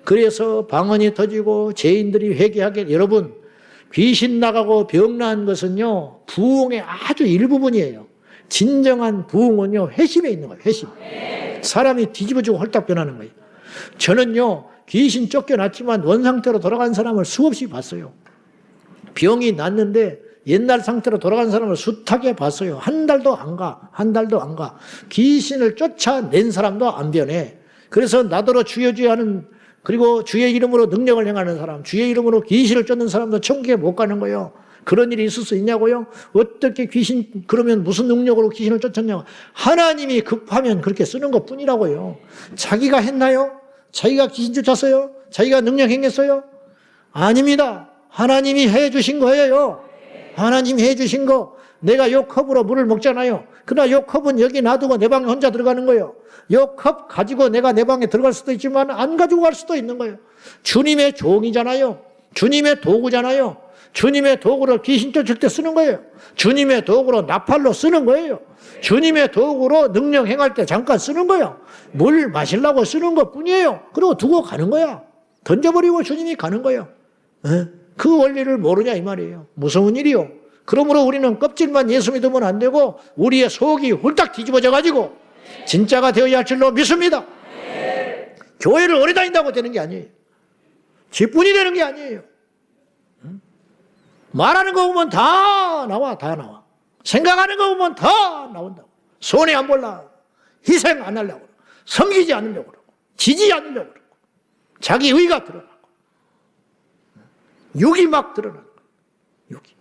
그래서 방언이 터지고 죄인들이 회개하게. 여러분, 귀신 나가고 병 나은 것은요 부흥의 아주 일부분이에요. 진정한 부흥은요 회심에 있는 거예요. 회심. 사람이 뒤집어지고 홀딱 변하는 거예요. 저는요 귀신 쫓겨났지만 원상태로 돌아간 사람을 수없이 봤어요. 병이 났는데 옛날 상태로 돌아간 사람을 숱하게 봤어요. 한 달도 안 가. 귀신을 쫓아낸 사람도 안 변해. 그래서 나더러 주여 주여 하는 그리고 주의 이름으로 능력을 행하는 사람, 주의 이름으로 귀신을 쫓는 사람도 천국에 못 가는 거예요. 그런 일이 있을 수 있냐고요? 어떻게 귀신, 그러면 무슨 능력으로 귀신을 쫓았냐고. 하나님이 급하면 그렇게 쓰는 것 뿐이라고요. 자기가 했나요? 자기가 귀신 쫓았어요? 자기가 능력 행했어요? 아닙니다. 하나님이 해주신 거예요. 하나님이 해주신 거. 내가 요 컵으로 물을 먹잖아요. 그러나 요 컵은 여기 놔두고 내 방에 혼자 들어가는 거예요. 요 컵 가지고 내가 내 방에 들어갈 수도 있지만 안 가지고 갈 수도 있는 거예요. 주님의 종이잖아요. 주님의 도구잖아요. 주님의 도구를 귀신 쫓을 때 쓰는 거예요. 주님의 도구로 나팔로 쓰는 거예요. 주님의 도구로 능력 행할 때 잠깐 쓰는 거예요. 물 마시려고 쓰는 것 뿐이에요. 그리고 두고 가는 거야. 던져버리고 주님이 가는 거예요. 그 원리를 모르냐 이 말이에요. 무서운 일이요. 그러므로 우리는 껍질만 예수 믿으면 안 되고 우리의 속이 홀딱 뒤집어져 가지고 진짜가 되어야 할 줄로 믿습니다. 교회를 오래 다닌다고 되는 게 아니에요. 지뿐이 되는 게 아니에요. 말하는 거 보면 다 나와, 다 나와. 생각하는 거 보면 다 나온다고. 손해 안 볼라. 희생 안 하려고. 섬기지 않으려고 그러고. 지지 않으려고 그러고. 자기 의가 드러나고. 육이 막 드러나고. 육이.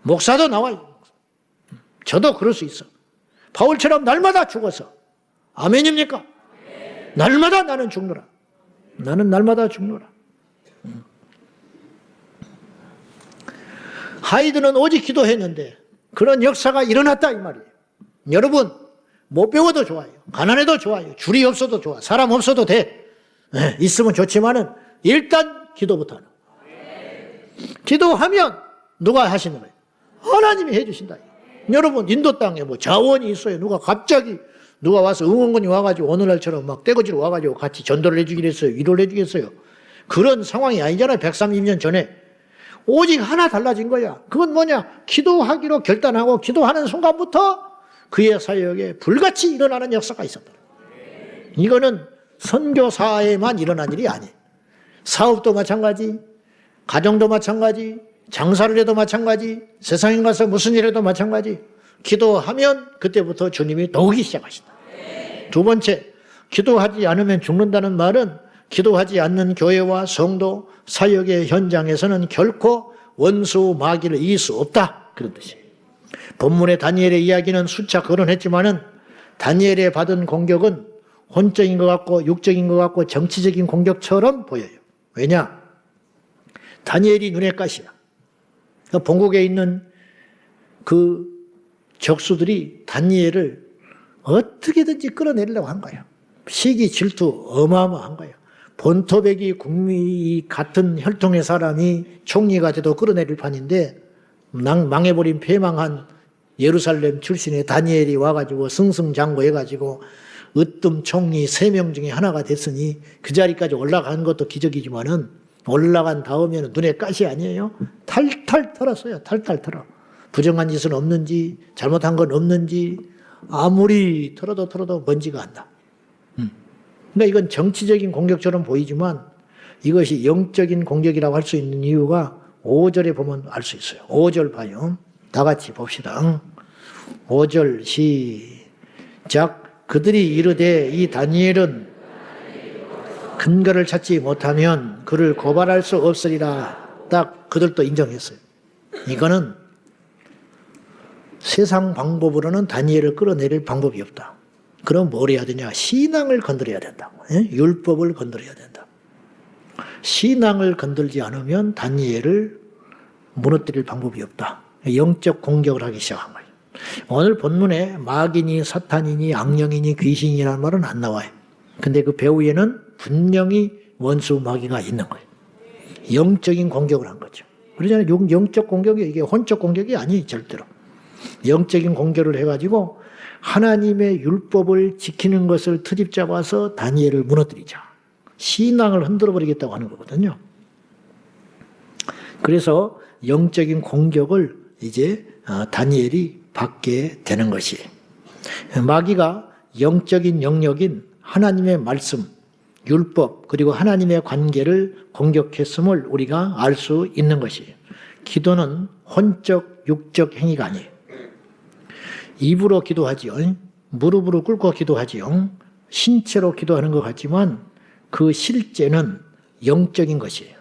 목사도 나와요. 저도 그럴 수 있어. 바울처럼 날마다 죽어서. 아멘입니까? 날마다 나는 죽노라. 나는 날마다 죽노라. 하이드는 오직 기도했는데 그런 역사가 일어났다 이 말이에요. 여러분 못 배워도 좋아요. 가난해도 좋아요. 줄이 없어도 좋아. 사람 없어도 돼. 있으면 좋지만은 일단 기도부터 하는. 기도하면 누가 하시는 거예요? 하나님이 해주신다. 여러분 인도 땅에 뭐 자원이 있어요. 누가 와서 응원군이 와가지고 오늘날처럼 막 떼거지로 와가지고 같이 전도를 해주기로 했어요. 위로를 해주겠어요. 그런 상황이 아니잖아요. 130년 전에. 오직 하나 달라진 거야. 그건 뭐냐? 기도하기로 결단하고 기도하는 순간부터 그의 사역에 불같이 일어나는 역사가 있었다. 이거는 선교사에만 일어난 일이 아니에요. 사업도 마찬가지, 가정도 마찬가지, 장사를 해도 마찬가지, 세상에 가서 무슨 일 해도 마찬가지. 기도하면 그때부터 주님이 도우기 시작하신다. 두 번째, 기도하지 않으면 죽는다는 말은 기도하지 않는 교회와 성도, 사역의 현장에서는 결코 원수 마귀를 이길 수 없다. 그런 뜻이에요. 본문의 다니엘의 이야기는 수차 거론했지만은 다니엘이 받은 공격은 혼적인 것 같고 육적인 것 같고 정치적인 공격처럼 보여요. 왜냐? 다니엘이 눈에 가시야. 본국에 있는 그 적수들이 다니엘을 어떻게든지 끌어내리려고 한 거예요. 시기 질투 어마어마한 거예요. 본토백이 국미 같은 혈통의 사람이 총리가 돼도 끌어내릴 판인데 망해버린 패망한 예루살렘 출신의 다니엘이 와가지고 승승장구해가지고 으뜸 총리 3명 중에 하나가 됐으니 그 자리까지 올라간 것도 기적이지만은 올라간 다음에는 눈에 가시 아니에요? 탈탈 털었어요. 탈탈 털어. 부정한 짓은 없는지 잘못한 건 없는지 아무리 털어도 먼지가 안다. 그러니까 이건 정치적인 공격처럼 보이지만 이것이 영적인 공격이라고 할 수 있는 이유가 5절에 보면 알 수 있어요. 5절 봐요. 다 같이 봅시다. 5절 시작. 그들이 이르되 이 다니엘은 근거를 찾지 못하면 그를 고발할 수 없으리라. 딱 그들도 인정했어요. 이거는 세상 방법으로는 다니엘을 끌어내릴 방법이 없다. 그럼 뭘 해야 되냐? 신앙을 건드려야 된다고. 율법을 건드려야 된다. 신앙을 건들지 않으면 다니엘을 무너뜨릴 방법이 없다. 영적 공격을 하기 시작한 거예요. 오늘 본문에 마귀니 사탄이니 악령이니 귀신이라는 말은 안 나와요. 근데 그 배후에는 분명히 원수 마귀가 있는 거예요. 영적인 공격을 한 거죠. 그러잖아요. 영적 공격이 이게 혼적 공격이 아니에요. 절대로. 영적인 공격을 해가지고 하나님의 율법을 지키는 것을 트집 잡아서 다니엘을 무너뜨리자. 신앙을 흔들어버리겠다고 하는 거거든요. 그래서 영적인 공격을 이제 다니엘이 받게 되는 것이 마귀가 영적인 영역인 하나님의 말씀, 율법 그리고 하나님의 관계를 공격했음을 우리가 알 수 있는 것이에요. 기도는 혼적, 육적 행위가 아니에요. 입으로 기도하지요. 무릎으로 꿇고 기도하지요. 신체로 기도하는 것 같지만 그 실제는 영적인 것이에요.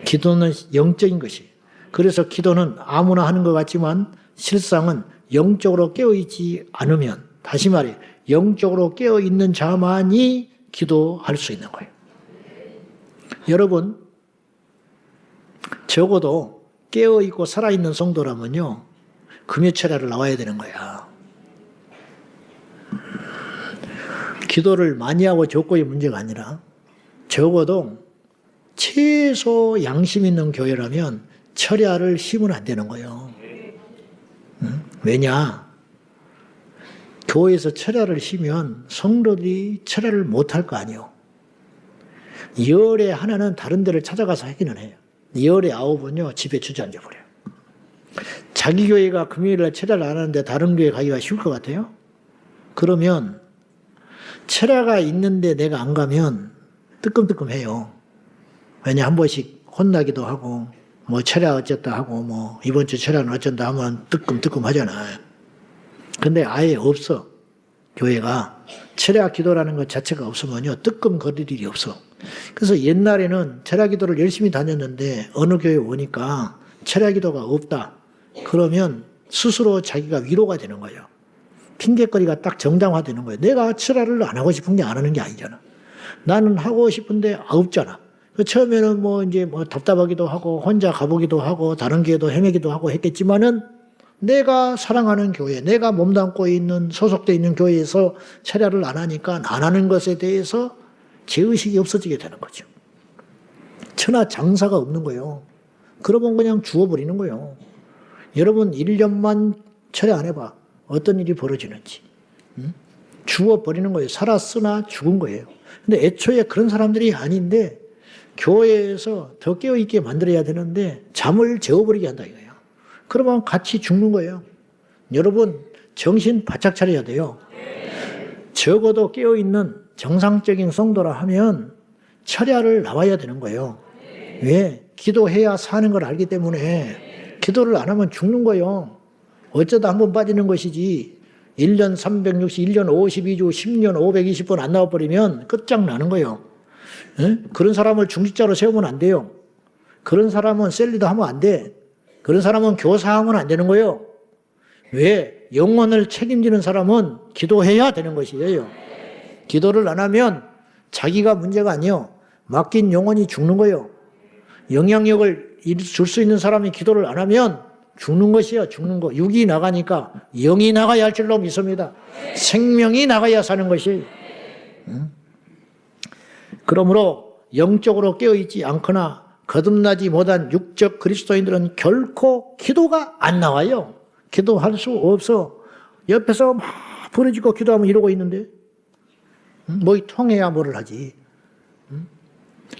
기도는 영적인 것이에요. 그래서 기도는 아무나 하는 것 같지만 실상은 영적으로 깨어있지 않으면, 다시 말해 영적으로 깨어있는 자만이 기도할 수 있는 거예요. 여러분, 적어도 깨어있고 살아있는 성도라면요, 금요철야를 나와야 되는 거야. 기도를 많이 하고 적고의 문제가 아니라 적어도 최소 양심 있는 교회라면 철야를 쉬면 안 되는 거예요. 왜냐? 교회에서 철야를 쉬면 성도들이 철야를 못할 거 아니에요. 열에 하나는 다른 데를 찾아가서 하기는 해요. 열에 9은요 집에 주저앉아 버려요. 자기 교회가 금요일날 철야를 안 하는데 다른 교회 가기가 쉬울 것 같아요? 그러면 철야가 있는데 내가 안 가면 뜨끔뜨끔해요. 왜냐, 한 번씩 혼나기도 하고 뭐 철야 어쨌다 하고 뭐 이번 주 철야는 어쩐다 하면 뜨끔뜨끔 하잖아요. 근데 아예 없어. 교회가 철야 기도라는 것 자체가 없으면요 뜨끔거릴 일이 없어. 그래서 옛날에는 철야 기도를 열심히 다녔는데 어느 교회 오니까 철야 기도가 없다. 그러면 스스로 자기가 위로가 되는 거예요. 핑계거리가 딱 정당화되는 거예요. 내가 철야를 안 하고 싶은 게 안 하는 게 아니잖아. 나는 하고 싶은데 없잖아. 처음에는 뭐 이제 뭐 답답하기도 하고 혼자 가보기도 하고 다른 교회도 헤매기도 하고 했겠지만은 내가 사랑하는 교회, 내가 몸담고 있는 소속되어 있는 교회에서 철야를 안 하니까 안 하는 것에 대해서 죄의식이 없어지게 되는 거죠. 천하장사가 없는 거예요. 그러면 그냥 주워버리는 거예요. 여러분 1년만 철야 안 해봐. 어떤 일이 벌어지는지. 주워버리는 거예요. 살았으나 죽은 거예요. 근데 애초에 그런 사람들이 아닌데 교회에서 더 깨어있게 만들어야 되는데 잠을 재워버리게 한다 이거예요. 그러면 같이 죽는 거예요. 여러분 정신 바짝 차려야 돼요. 적어도 깨어있는 정상적인 성도라 하면 철야를 나와야 되는 거예요. 왜? 기도해야 사는 걸 알기 때문에. 기도를 안 하면 죽는 거예요. 어쩌다 한 번 빠지는 것이지 1년 360, 1년 52주, 10년 520번 안 나와버리면 끝장나는 거예요. 에? 그런 사람을 중직자로 세우면 안 돼요. 그런 사람은 셀리도 하면 안 돼. 그런 사람은 교사하면 안 되는 거예요. 왜? 영혼을 책임지는 사람은 기도해야 되는 것이에요. 기도를 안 하면 자기가 문제가 아니에요. 맡긴 영혼이 죽는 거예요. 영향력을 줄 수 있는 사람이 기도를 안 하면 죽는 것이에요. 죽는 거. 육이 나가니까 영이 나가야 할 줄로 믿습니다. 생명이 나가야 사는 것이. 그러므로 영적으로 깨어있지 않거나 거듭나지 못한 육적 그리스도인들은 결코 기도가 안 나와요. 기도할 수 없어. 옆에서 막 부러지고 기도하면 이러고 있는데 뭐 통해야 뭐를 하지.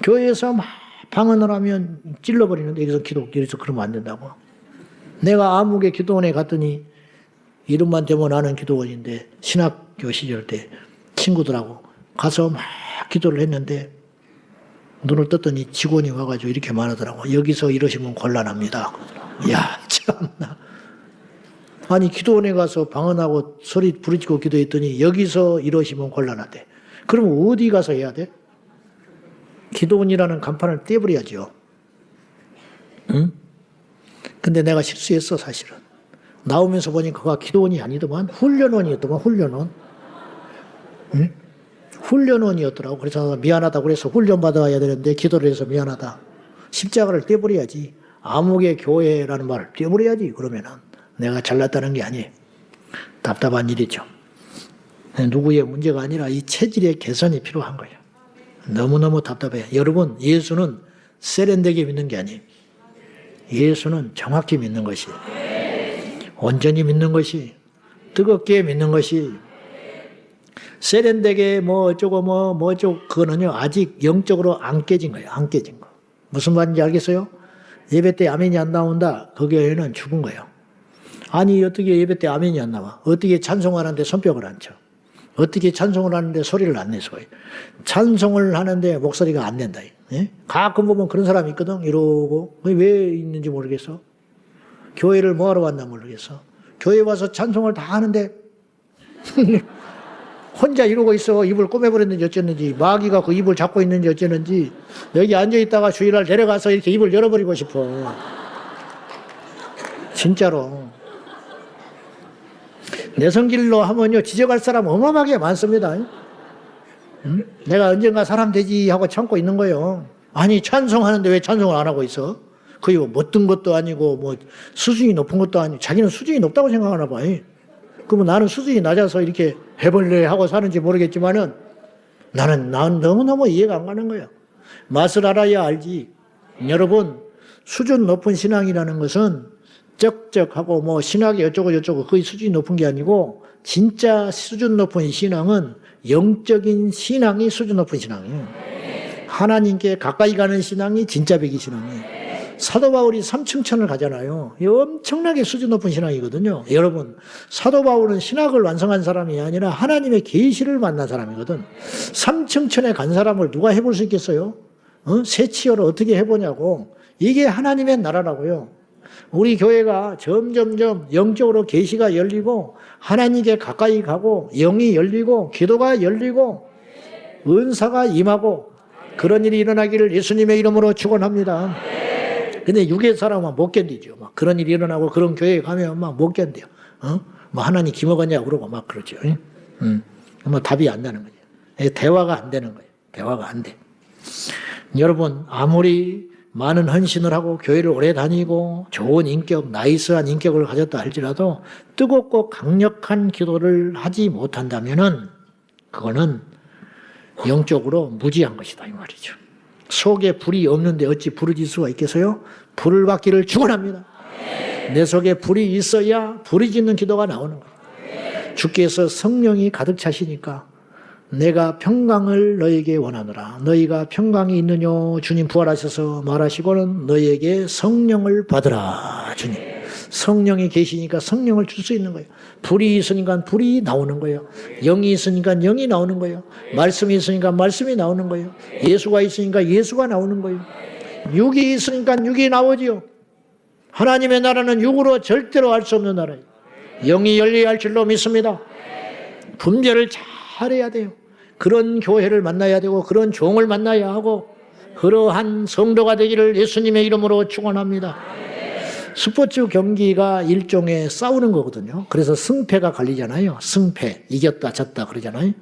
교회에서 막 방언을 하면 찔러버리는데 여기서 그러면 안 된다고. 내가 아무개 기도원에 갔더니 이름만 대면 아는 기도원인데 신학교 시절 때 친구들하고 가서 막 기도를 했는데 눈을 떴더니 직원이 와가지고 이렇게 말하더라고. 여기서 이러시면 곤란합니다. 야 참나. 아니 기도원에 가서 방언하고 소리 부르짖고 기도했더니 여기서 이러시면 곤란하대. 그럼 어디 가서 해야 돼? 기도원이라는 간판을 떼버려야죠. 응? 근데 내가 실수했어 사실은. 나오면서 보니 그가 기도원이 아니더만 훈련원이었더만 훈련원. 응? 훈련원이었더라고. 그래서 미안하다고 그래서 훈련 받아야 되는데 기도를 해서 미안하다. 십자가를 떼버려야지. 아무개 교회라는 말을 떼버려야지. 그러면은 내가 잘났다는 게 아니에요. 답답한 일이죠. 누구의 문제가 아니라 이 체질의 개선이 필요한 거예요. 너무너무 답답해요. 여러분 예수는 세련되게 믿는 게 아니에요. 예수는 정확히 믿는 것이, 온전히 믿는 것이, 뜨겁게 믿는 것이, 세련되게 뭐 어쩌고 뭐 어쩌고 그거는요 아직 영적으로 안 깨진 거예요. 안 깨진 거. 무슨 말인지 알겠어요? 예배 때 아멘이 안 나온다. 그 교회는 죽은 거예요. 아니 어떻게 예배 때 아멘이 안 나와? 어떻게 찬송하는데 손뼉을 안 쳐? 어떻게 찬송을 하는데 소리를 안 내서 찬송을 하는데 목소리가 안 낸다. 예? 가끔 보면 그런 사람이 있거든. 이러고 왜 있는지 모르겠어. 교회를 뭐하러 왔나 모르겠어. 교회 와서 찬송을 다 하는데 혼자 이러고 있어. 입을 꼬매버렸는지 어쨌는지, 마귀가 그 입을 잡고 있는지 어쨌는지, 여기 앉아있다가 주일날 내려가서 이렇게 입을 열어버리고 싶어. 진짜로. 내 성질로 하면요, 지적할 사람 어마어마하게 많습니다. 응? 내가 언젠가 사람 되지 하고 참고 있는 거예요. 아니, 찬송하는데 왜 찬송을 안 하고 있어? 거의 뭐 못된 것도 아니고, 뭐, 수준이 높은 것도 아니고, 자기는 수준이 높다고 생각하나 봐. 그러면 나는 수준이 낮아서 이렇게 해볼래 하고 사는지 모르겠지만은, 나는 너무너무 이해가 안 가는 거예요. 맛을 알아야 알지. 여러분, 수준 높은 신앙이라는 것은 쩍쩍하고 뭐 신학이 어쩌고 저쩌고 거의 수준이 높은 게 아니고, 진짜 수준 높은 신앙은 영적인 신앙이 수준 높은 신앙이에요. 하나님께 가까이 가는 신앙이 진짜 배기 신앙이에요. 사도 바울이 삼층천을 가잖아요. 이 엄청나게 수준 높은 신앙이거든요. 여러분, 사도 바울은 신학을 완성한 사람이 아니라 하나님의 계시를 만난 사람이거든. 삼층천에 간 사람을 누가 해볼 수 있겠어요? 세치어를 어떻게 해보냐고. 이게 하나님의 나라라고요. 우리 교회가 점점점 영적으로 계시가 열리고 하나님께 가까이 가고 영이 열리고 기도가 열리고 은사가 임하고 그런 일이 일어나기를 예수님의 이름으로 축원합니다. 근데 육의 사람은 못 견디죠. 막 그런 일이 일어나고 그런 교회에 가면 막 못 견뎌요. 뭐 하나님 기먹었냐 그러고 막 그러죠. 뭐 답이 안 나는 거죠. 대화가 안 되는 거예요. 대화가 안 돼. 여러분, 아무리 많은 헌신을 하고 교회를 오래 다니고 좋은 인격, 나이스한 인격을 가졌다 할지라도 뜨겁고 강력한 기도를 하지 못한다면은 그거는 영적으로 무지한 것이다 이 말이죠. 속에 불이 없는데 어찌 부르질 수가 있겠어요? 불을 받기를 축원합니다. 내 속에 불이 있어야 불이 짓는 기도가 나오는 거예요. 주께서 성령이 가득 차시니까 내가 평강을 너에게 원하노라. 너희가 평강이 있느냐 주님 부활하셔서 말하시고는 너희에게 성령을 받으라 주님. 성령이 계시니까 성령을 줄 수 있는 거예요. 불이 있으니까 불이 나오는 거예요. 영이 있으니까 영이 나오는 거예요. 말씀이 있으니까 말씀이 나오는 거예요. 예수가 있으니까 예수가 나오는 거예요. 육이 있으니까 육이 나오지요. 하나님의 나라는 육으로 절대로 알 수 없는 나라예요. 영이 열려야 할 줄로 믿습니다. 분별을 잘해야 돼요. 그런 교회를 만나야 되고 그런 종을 만나야 하고 그러한 성도가 되기를 예수님의 이름으로 축원합니다. 스포츠 경기가 일종의 싸우는 거거든요. 그래서 승패가 갈리잖아요. 승패, 이겼다 졌다 그러잖아요.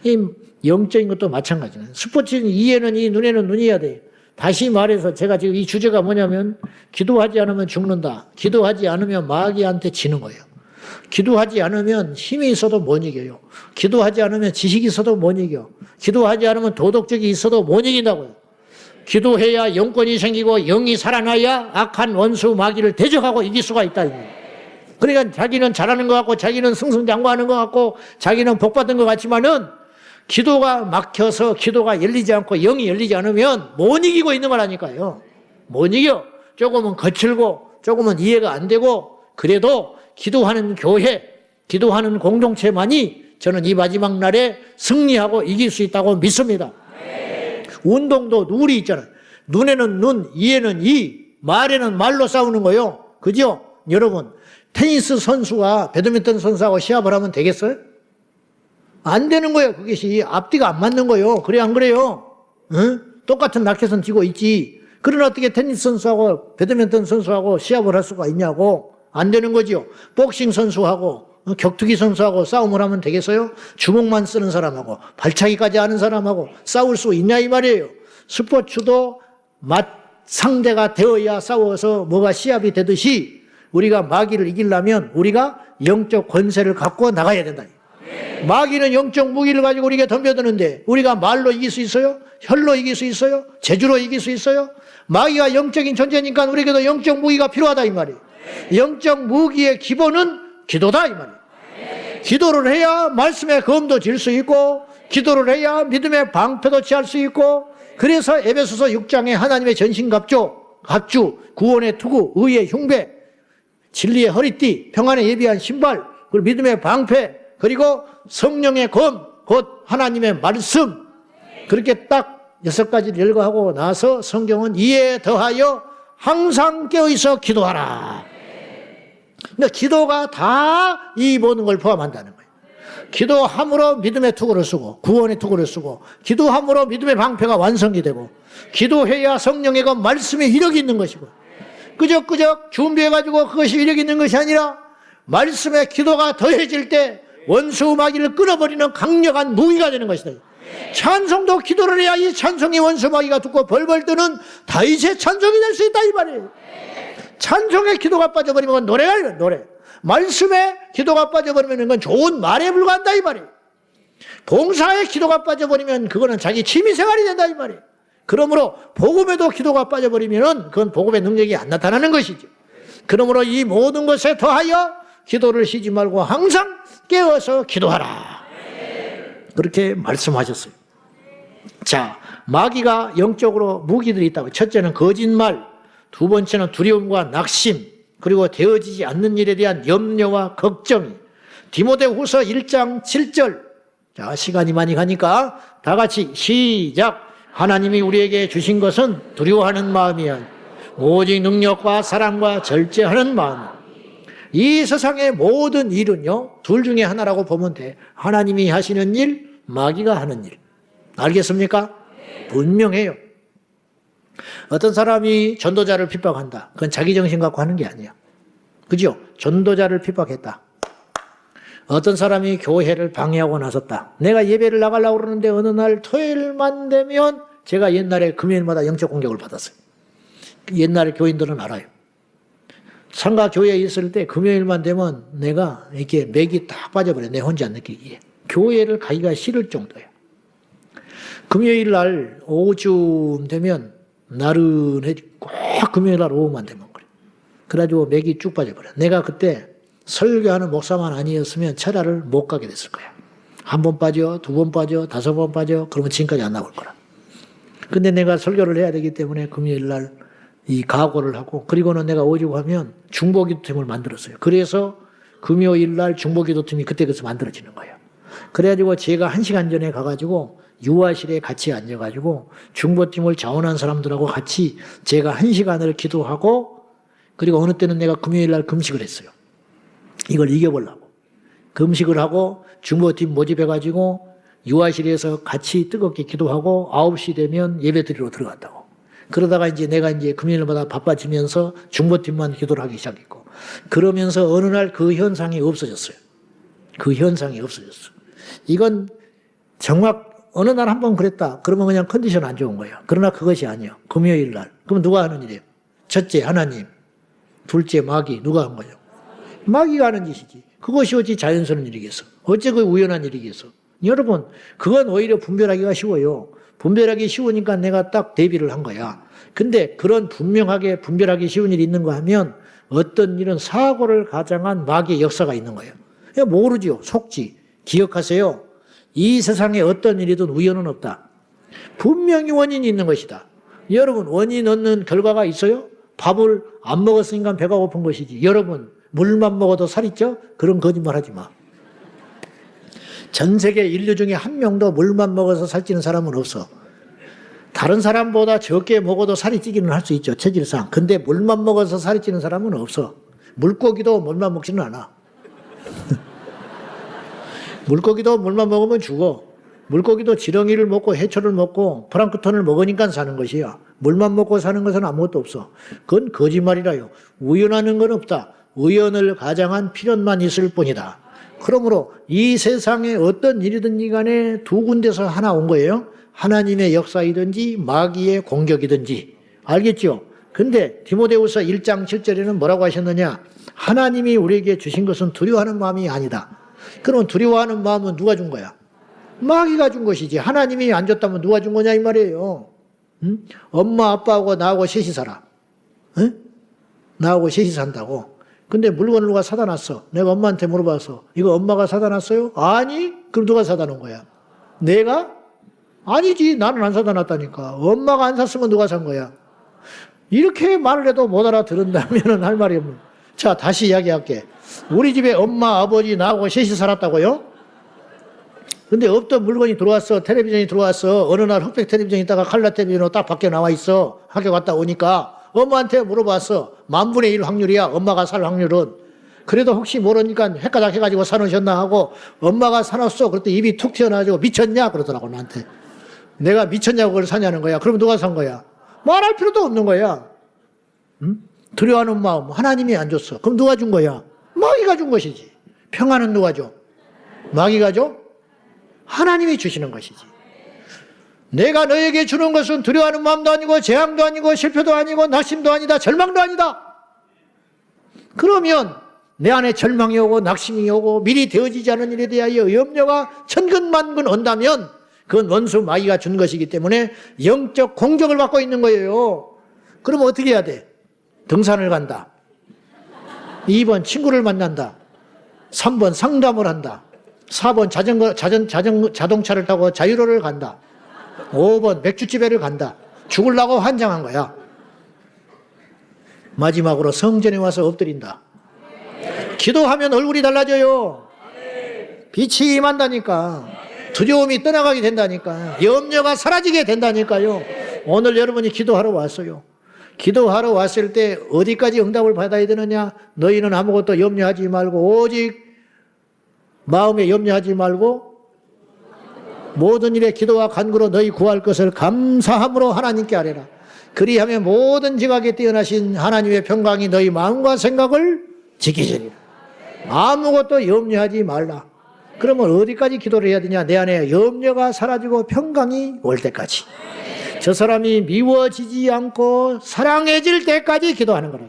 이 영적인 것도 마찬가지예요. 스포츠는 이에는 이, 눈에는 눈이어야 돼요. 다시 말해서 제가 지금 이 주제가 뭐냐면 기도하지 않으면 죽는다. 기도하지 않으면 마귀한테 지는 거예요. 기도하지 않으면 힘이 있어도 못 이겨요. 기도하지 않으면 지식이 있어도 못 이겨. 기도하지 않으면 도덕적이 있어도 못 이긴다고요. 기도해야 영권이 생기고 영이 살아나야 악한 원수 마귀를 대적하고 이길 수가 있다. 그러니까 자기는 잘하는 것 같고 자기는 승승장구하는 것 같고 자기는 복받은 것 같지만은 기도가 막혀서 기도가 열리지 않고 영이 열리지 않으면 못 이기고 있는 거라니까요. 못 이겨. 조금은 거칠고 조금은 이해가 안 되고 그래도 기도하는 교회, 기도하는 공동체만이 저는 이 마지막 날에 승리하고 이길 수 있다고 믿습니다. 운동도 룰이 있잖아요. 눈에는 눈, 이에는 이, 말에는 말로 싸우는 거요. 그죠? 여러분, 테니스 선수가 배드민턴 선수하고 시합을 하면 되겠어요? 안 되는 거예요. 그것이 앞뒤가 안 맞는 거예요. 그래 안 그래요? 응? 똑같은 라켓은 쥐고 있지. 그러나 어떻게 테니스 선수하고 배드민턴 선수하고 시합을 할 수가 있냐고. 안 되는 거죠. 복싱 선수하고 격투기 선수하고 싸움을 하면 되겠어요? 주먹만 쓰는 사람하고 발차기까지 하는 사람하고 싸울 수 있냐 이 말이에요. 스포츠도 상대가 되어야 싸워서 뭐가 시합이 되듯이 우리가 마귀를 이기려면 우리가 영적 권세를 갖고 나가야 된다. 마귀는 영적 무기를 가지고 우리에게 덤벼드는데 우리가 말로 이길 수 있어요? 혈로 이길 수 있어요? 재주로 이길 수 있어요? 마귀가 영적인 존재니까 우리에게도 영적 무기가 필요하다 이 말이에요. 영적 무기의 기본은 기도다 이 말이에요. 기도를 해야 말씀의 검도 질 수 있고 기도를 해야 믿음의 방패도 취할 수 있고 그래서 에베소서 6장에 하나님의 전신갑주, 구원의 투구, 의의 흉배, 진리의 허리띠, 평안의 예비한 신발, 그리고 믿음의 방패, 그리고 성령의 검, 곧 하나님의 말씀 그렇게 딱 6가지를 열거하고 나서 성경은 이에 더하여 항상 깨어있어 기도하라. 근데 기도가 다 이 모든 걸 포함한다는 거예요. 기도함으로 믿음의 투구를 쓰고 구원의 투구를 쓰고 기도함으로 믿음의 방패가 완성이 되고 기도해야 성령의 그 말씀에 이력이 있는 것이고 끄적끄적 준비해가지고 그것이 이력이 있는 것이 아니라 말씀에 기도가 더해질 때 원수 마귀를 끊어버리는 강력한 무기가 되는 것이다. 찬송도 기도를 해야 이 찬송이 원수 마귀가 듣고 벌벌 뜨는 다윗의 찬송이 될 수 있다 이 말이에요. 찬송에 기도가 빠져버리면 노래가 노래. 말씀에 기도가 빠져버리면 그건 좋은 말에 불과한다 이 말이에요. 봉사에 기도가 빠져버리면 그거는 자기 취미생활이 된다 이 말이에요. 그러므로 복음에도 기도가 빠져버리면 그건 복음의 능력이 안 나타나는 것이죠. 그러므로 이 모든 것에 더하여 기도를 쉬지 말고 항상 깨어서 기도하라. 그렇게 말씀하셨어요. 자, 마귀가 영적으로 무기들이 있다고. 첫째는 거짓말, 두 번째는 두려움과 낙심, 그리고 되어지지 않는 일에 대한 염려와 걱정이. 디모데후서 1장 7절. 자, 시간이 많이 가니까 다 같이 시작. 하나님이 우리에게 주신 것은 두려워하는 마음이야. 오직 능력과 사랑과 절제하는 마음. 이 세상의 모든 일은요, 둘 중에 하나라고 보면 돼. 하나님이 하시는 일, 마귀가 하는 일. 알겠습니까? 분명해요. 어떤 사람이 전도자를 핍박한다. 그건 자기 정신 갖고 하는 게 아니야. 그죠? 전도자를 핍박했다. 어떤 사람이 교회를 방해하고 나섰다. 내가 예배를 나가려고 그러는데 어느 날 토요일만 되면 제가 옛날에 금요일마다 영적 공격을 받았어요. 옛날에 교인들은 알아요. 상가 교회에 있을 때 금요일만 되면 내가 이렇게 맥이 딱 빠져버려. 내 혼자 느끼기에. 교회를 가기가 싫을 정도야. 금요일 날 오후쯤 되면 나른해지고 꼭 금요일 날 오후만 되면 그래. 그래가지고 맥이 쭉 빠져버려. 내가 그때 설교하는 목사만 아니었으면 철야를 못 가게 됐을 거야. 한 번 빠져, 두 번 빠져, 다섯 번 빠져, 그러면 지금까지 안 나올 거라. 근데 내가 설교를 해야 되기 때문에 금요일 날 이 각오를 하고, 그리고는 내가 오죽하면 중보기도팀을 만들었어요. 그래서 금요일 날 중보기도팀이 그때그래서 만들어지는 거예요. 그래가지고 제가 1시간 전에 가가지고 유아실에 같이 앉아가지고 중보팀을 자원한 사람들하고 같이 제가 1시간을 기도하고, 그리고 어느 때는 내가 금요일 날 금식을 했어요. 이걸 이겨보려고. 금식을 하고 중보팀 모집해가지고 유아실에서 같이 뜨겁게 기도하고 9시 되면 예배드리러 들어갔다고. 그러다가 이제 내가 이제 금요일마다 바빠지면서 중보팀만 기도를 하기 시작했고, 그러면서 어느 날 그 현상이 없어졌어요. 그 현상이 없어졌어. 이건 정말 어느 날 한 번 그랬다. 그러면 그냥 컨디션 안 좋은 거예요. 그러나 그것이 아니에요. 금요일 날. 그럼 누가 하는 일이에요? 첫째 하나님, 둘째 마귀. 누가 한 거예요? 마귀가 하는 짓이지. 그것이 어찌 자연스러운 일이겠어? 어째 그 우연한 일이겠어? 여러분, 그건 오히려 분별하기가 쉬워요. 분별하기 쉬우니까 내가 딱 대비를 한 거야. 근데 그런 분명하게 분별하기 쉬운 일이 있는가 하면 어떤 일은 사고를 가장한 마귀의 역사가 있는 거예요. 그냥 모르죠. 속지. 기억하세요. 이 세상에 어떤 일이든 우연은 없다. 분명히 원인이 있는 것이다. 여러분, 원인 없는 결과가 있어요? 밥을 안 먹었으니까 배가 고픈 것이지. 여러분, 물만 먹어도 살이 쪄? 그런 거짓말 하지 마. 전 세계 인류 중에 한 명도 물만 먹어서 살찌는 사람은 없어. 다른 사람보다 적게 먹어도 살이 찌기는 할 수 있죠, 체질상. 근데 물만 먹어서 살이 찌는 사람은 없어. 물고기도 물만 먹지는 않아. 물고기도 물만 먹으면 죽어. 물고기도 지렁이를 먹고 해초를 먹고 플랑크톤을 먹으니까 사는 것이야. 물만 먹고 사는 것은 아무것도 없어. 그건 거짓말이라요. 우연하는 건 없다. 우연을 가장한 필연만 있을 뿐이다. 그러므로 이 세상에 어떤 일이든지 간에 두 군데서 하나 온 거예요. 하나님의 역사이든지 마귀의 공격이든지. 알겠죠? 근데 디모데후서 1장 7절에는 뭐라고 하셨느냐? 하나님이 우리에게 주신 것은 두려워하는 마음이 아니다. 그럼 두려워하는 마음은 누가 준 거야? 마귀가 준 것이지. 하나님이 안 줬다면 누가 준 거냐 이 말이에요. 응? 엄마 아빠하고 나하고 셋이 살아. 응? 나하고 셋이 산다고. 근데 물건을 누가 사다 놨어. 내가 엄마한테 물어봤어. 이거 엄마가 사다 놨어요? 아니? 그럼 누가 사다 놓은 거야? 내가? 아니지. 나는 안 사다 놨다니까. 엄마가 안 샀으면 누가 산 거야? 이렇게 말을 해도 못 알아들은다면 할 말이 없는. 자, 다시 이야기할게. 우리 집에 엄마, 아버지, 나하고 셋이 살았다고요? 근데 없던 물건이 들어왔어. 텔레비전이 들어왔어. 어느 날 흑백 텔레비전 있다가 칼라 텔레비전으로 딱 밖에 나와 있어. 학교 갔다 오니까 엄마한테 물어봤어. 10,000,000 1 확률이야. 엄마가 살 확률은. 그래도 혹시 모르니까 헷가닥 해가지고 사놓으셨나 하고 엄마가 사놨어. 그랬더니 입이 툭 튀어나와가지고 미쳤냐? 그러더라고 나한테. 내가 미쳤냐고 그걸 사냐는 거야. 그럼 누가 산 거야? 말할 필요도 없는 거야. 응? 두려워하는 마음 하나님이 안 줬어. 그럼 누가 준 거야? 마귀가 준 것이지. 평안은 누가 줘? 마귀가 줘? 하나님이 주시는 것이지. 내가 너에게 주는 것은 두려워하는 마음도 아니고 재앙도 아니고 실패도 아니고 낙심도 아니다. 절망도 아니다. 그러면 내 안에 절망이 오고 낙심이 오고 미리 되어지지 않은 일에 대하여 염려가 천근만근 온다면 그건 원수 마귀가 준 것이기 때문에 영적 공격을 받고 있는 거예요. 그럼 어떻게 해야 돼? 등산을 간다. 2번 친구를 만난다. 3번 상담을 한다. 4번 자동차를 타고 자유로를 간다. 5번 맥주집에를 간다. 죽으려고 환장한 거야. 마지막으로 성전에 와서 엎드린다. 기도하면 얼굴이 달라져요. 빛이 임한다니까. 두려움이 떠나가게 된다니까. 염려가 사라지게 된다니까요. 오늘 여러분이 기도하러 왔어요. 기도하러 왔을 때 어디까지 응답을 받아야 되느냐? 너희는 아무것도 염려하지 말고 오직 마음에 염려하지 말고 모든 일에 기도와 간구로 너희 구할 것을 감사함으로 하나님께 아뢰라. 그리하면 모든 지각에 뛰어나신 하나님의 평강이 너희 마음과 생각을 지키시리라. 아무것도 염려하지 말라. 그러면 어디까지 기도를 해야 되냐? 내 안에 염려가 사라지고 평강이 올 때까지. 저 사람이 미워지지 않고 사랑해질 때까지 기도하는 거예요.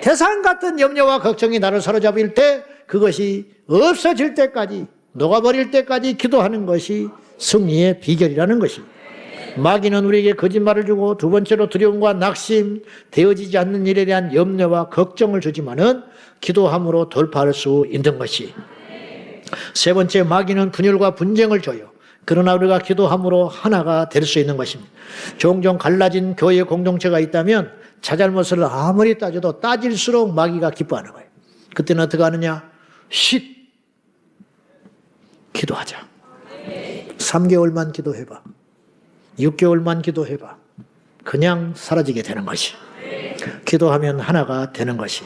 태산 같은 염려와 걱정이 나를 사로잡을 때 그것이 없어질 때까지 녹아버릴 때까지 기도하는 것이 승리의 비결이라는 것입니다. 마귀는 우리에게 거짓말을 주고 두 번째로 두려움과 낙심, 되어지지 않는 일에 대한 염려와 걱정을 주지만은 기도함으로 돌파할 수 있는 것이. 세 번째, 마귀는 분열과 분쟁을 줘요. 그러나 우리가 기도함으로 하나가 될 수 있는 것입니다. 종종 갈라진 교회 공동체가 있다면 자잘못을 아무리 따져도 따질수록 마귀가 기뻐하는 거예요. 그때는 어떻게 하느냐? 기도하자. 3개월만 기도해봐. 6개월만 기도해봐. 그냥 사라지게 되는 것이. 기도하면 하나가 되는 것이.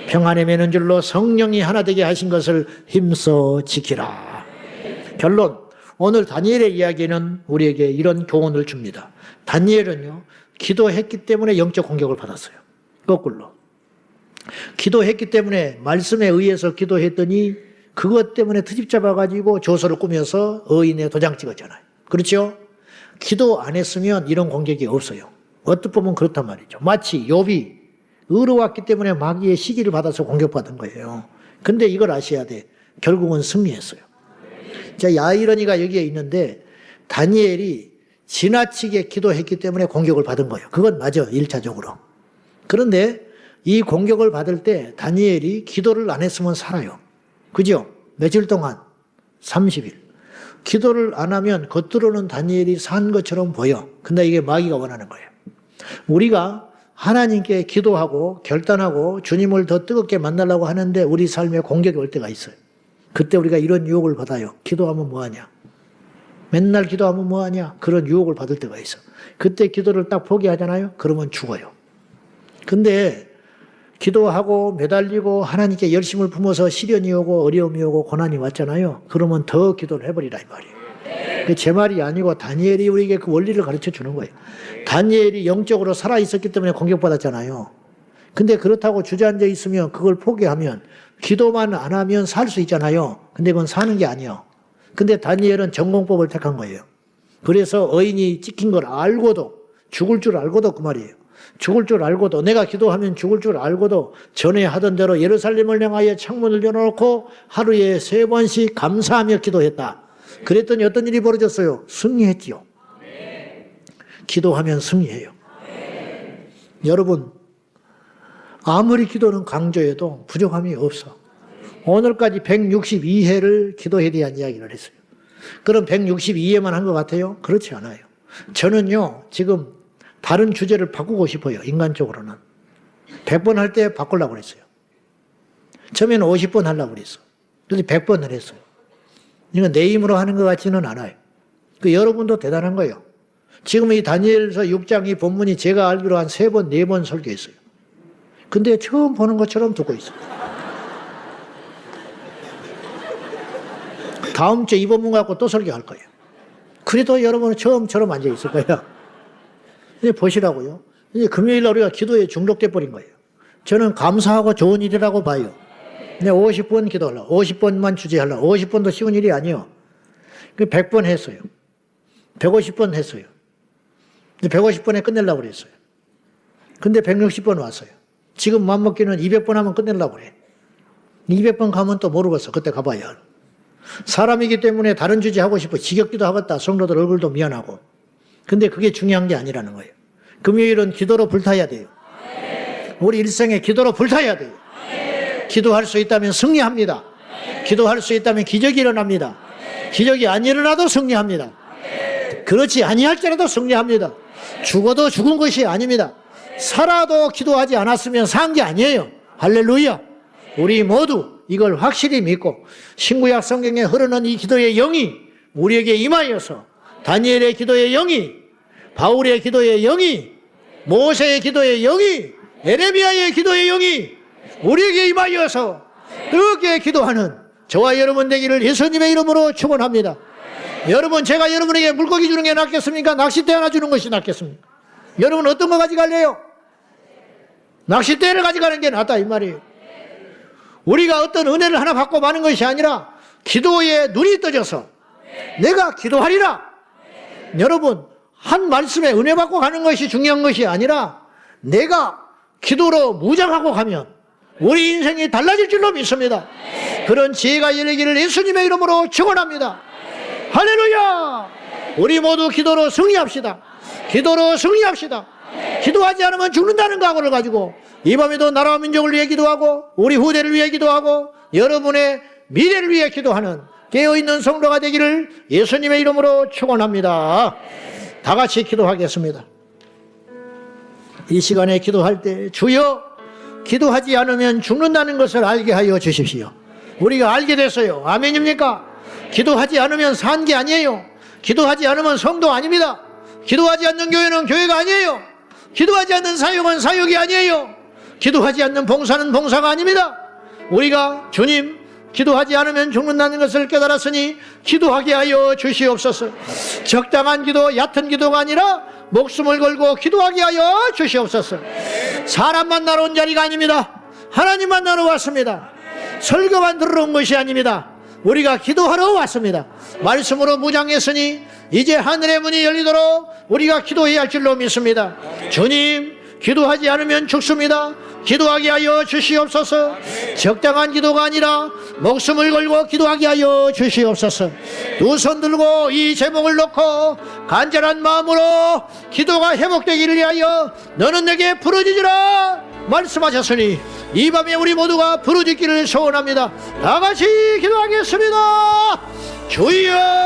평안에 매는 줄로 성령이 하나 되게 하신 것을 힘써 지키라. 결론, 오늘 다니엘의 이야기는 우리에게 이런 교훈을 줍니다. 다니엘은요, 기도했기 때문에 영적 공격을 받았어요. 거꾸로. 기도했기 때문에 말씀에 의해서 기도했더니 그것 때문에 트집 잡아가지고 조서를 꾸며서 의인의 도장 찍었잖아요. 그렇죠? 기도 안 했으면 이런 공격이 없어요. 어떻게 보면 그렇단 말이죠. 마치 욥이 의로웠기 때문에 마귀의 시기를 받아서 공격받은 거예요. 근데 이걸 아셔야 돼. 결국은 승리했어요. 자, 야이러니가 여기에 있는데 다니엘이 지나치게 기도했기 때문에 공격을 받은 거예요. 그건 맞아, 1차적으로. 그런데 이 공격을 받을 때 다니엘이 기도를 안 했으면 살아요. 그죠? 며칠 동안? 30일. 기도를 안 하면 겉으로는 다니엘이 산 것처럼 보여. 근데 이게 마귀가 원하는 거예요. 우리가 하나님께 기도하고 결단하고 주님을 더 뜨겁게 만나려고 하는데 우리 삶에 공격이 올 때가 있어요. 그때 우리가 이런 유혹을 받아요. 기도하면 뭐하냐? 맨날 기도하면 뭐하냐? 그런 유혹을 받을 때가 있어. 그때 기도를 딱 포기하잖아요? 그러면 죽어요. 근데 기도하고 매달리고 하나님께 열심을 품어서 시련이 오고 어려움이 오고 고난이 왔잖아요. 그러면 더 기도를 해버리라 이 말이에요. 제 말이 아니고 다니엘이 우리에게 그 원리를 가르쳐 주는 거예요. 다니엘이 영적으로 살아있었기 때문에 공격받았잖아요. 근데 그렇다고 주저앉아 있으면 그걸 포기하면 기도만 안 하면 살 수 있잖아요. 근데 그건 사는 게 아니에요. 근데 다니엘은 전공법을 택한 거예요. 그래서 의인이 찍힌 걸 알고도 죽을 줄 알고도 그 말이에요. 죽을 줄 알고도 내가 기도하면 죽을 줄 알고도 전에 하던 대로 예루살렘을 향하여 창문을 열어놓고 하루에 3번씩 감사하며 기도했다. 그랬더니 어떤 일이 벌어졌어요? 승리했지요. 기도하면 승리해요. 여러분, 아무리 기도는 강조해도 부족함이 없어. 오늘까지 162회를 기도에 대한 이야기를 했어요. 그럼 162회만 한 것 같아요? 그렇지 않아요. 저는요, 지금 다른 주제를 바꾸고 싶어요. 인간적으로는. 100번 할 때 바꾸려고 그랬어요. 처음에는 50번 하려고 그랬어. 그런데 100번을 했어요. 이건 내 힘으로 하는 것 같지는 않아요. 여러분도 대단한 거예요. 지금 이 다니엘서 6장 이 본문이 제가 알기로 한 3번, 4번 설교했어요. 근데 처음 보는 것처럼 듣고 있어요. 다음 주에 이 본문 갖고 또 설교할 거예요. 그래도 여러분은 처음처럼 앉아 있을 거예요. 이제 보시라고요. 이제 금요일 날 우리가 기도에 중독돼 버린 거예요. 저는 감사하고 좋은 일이라고 봐요. 50번 기도하려고, 50번만 주제하려고, 50번도 쉬운 일이 아니에요. 100번 했어요. 150번 했어요. 150번에 끝내려고 그랬어요. 근데 160번 왔어요. 지금 맘먹기는 200번 하면 끝내려고 그래. 200번 가면 또 모르겠어. 그때 가봐야. 사람이기 때문에 다른 주제 하고 싶어. 지겹기도 하겠다. 성도들 얼굴도 미안하고. 근데 그게 중요한 게 아니라는 거예요. 금요일은 기도로 불타야 돼요. 우리 일생에 기도로 불타야 돼요. 기도할 수 있다면 승리합니다. 기도할 수 있다면 기적이 일어납니다. 기적이 안 일어나도 승리합니다. 그렇지 아니할지라도 승리합니다. 죽어도 죽은 것이 아닙니다. 살아도 기도하지 않았으면 산 게 아니에요. 할렐루야. 우리 모두 이걸 확실히 믿고 신구약 성경에 흐르는 이 기도의 영이 우리에게 임하여서 다니엘의 기도의 영이, 바울의 기도의 영이, 모세의 기도의 영이, 에레미야의 기도의 영이 우리에게 임하여서 뜨겁게 기도하는 저와 여러분 되기를 예수님의 이름으로 축원합니다. 여러분, 제가 여러분에게 물고기 주는 게 낫겠습니까? 낚싯대 하나 주는 것이 낫겠습니까? 여러분 어떤 거 가져갈래요? 낚싯대를 가져가는 게 낫다 이 말이에요. 우리가 어떤 은혜를 하나 받고 마는 것이 아니라 기도에 눈이 떠져서 내가 기도하리라. 여러분, 한 말씀에 은혜 받고 가는 것이 중요한 것이 아니라 내가 기도로 무장하고 가면 우리 인생이 달라질 줄로 믿습니다. 그런 지혜가 열리기를 예수님의 이름으로 축원합니다. 할렐루야. 우리 모두 기도로 승리합시다. 기도로 승리합시다. 기도하지 않으면 죽는다는 각오를 가지고 이 밤에도 나라와 민족을 위해 기도하고 우리 후대를 위해 기도하고 여러분의 미래를 위해 기도하는 깨어있는 성도가 되기를 예수님의 이름으로 축원합니다. 다 같이 기도하겠습니다. 이 시간에 기도할 때 주여, 기도하지 않으면 죽는다는 것을 알게 하여 주십시오. 우리가 알게 됐어요. 아멘입니까? 기도하지 않으면 산 게 아니에요. 기도하지 않으면 성도 아닙니다. 기도하지 않는 교회는 교회가 아니에요. 기도하지 않는 사역은 사역이 아니에요. 기도하지 않는 봉사는 봉사가 아닙니다. 우리가 주님, 기도하지 않으면 죽는다는 것을 깨달았으니 기도하게 하여 주시옵소서. 적당한 기도, 얕은 기도가 아니라 목숨을 걸고 기도하게 하여 주시옵소서. 사람 만나러 온 자리가 아닙니다. 하나님 만나러 왔습니다. 설교만 들으러 온 것이 아닙니다. 우리가 기도하러 왔습니다. 말씀으로 무장했으니 이제 하늘의 문이 열리도록 우리가 기도해야 할 줄로 믿습니다. 주님, 기도하지 않으면 죽습니다. 기도하게 하여 주시옵소서. 적당한 기도가 아니라 목숨을 걸고 기도하게 하여 주시옵소서. 두 손 들고 이 제목을 놓고 간절한 마음으로 기도가 회복되기를 위하여 너는 내게 부르짖으라 말씀하셨으니 이 밤에 우리 모두가 부르짖기를 소원합니다. 다 같이 기도하겠습니다. 주여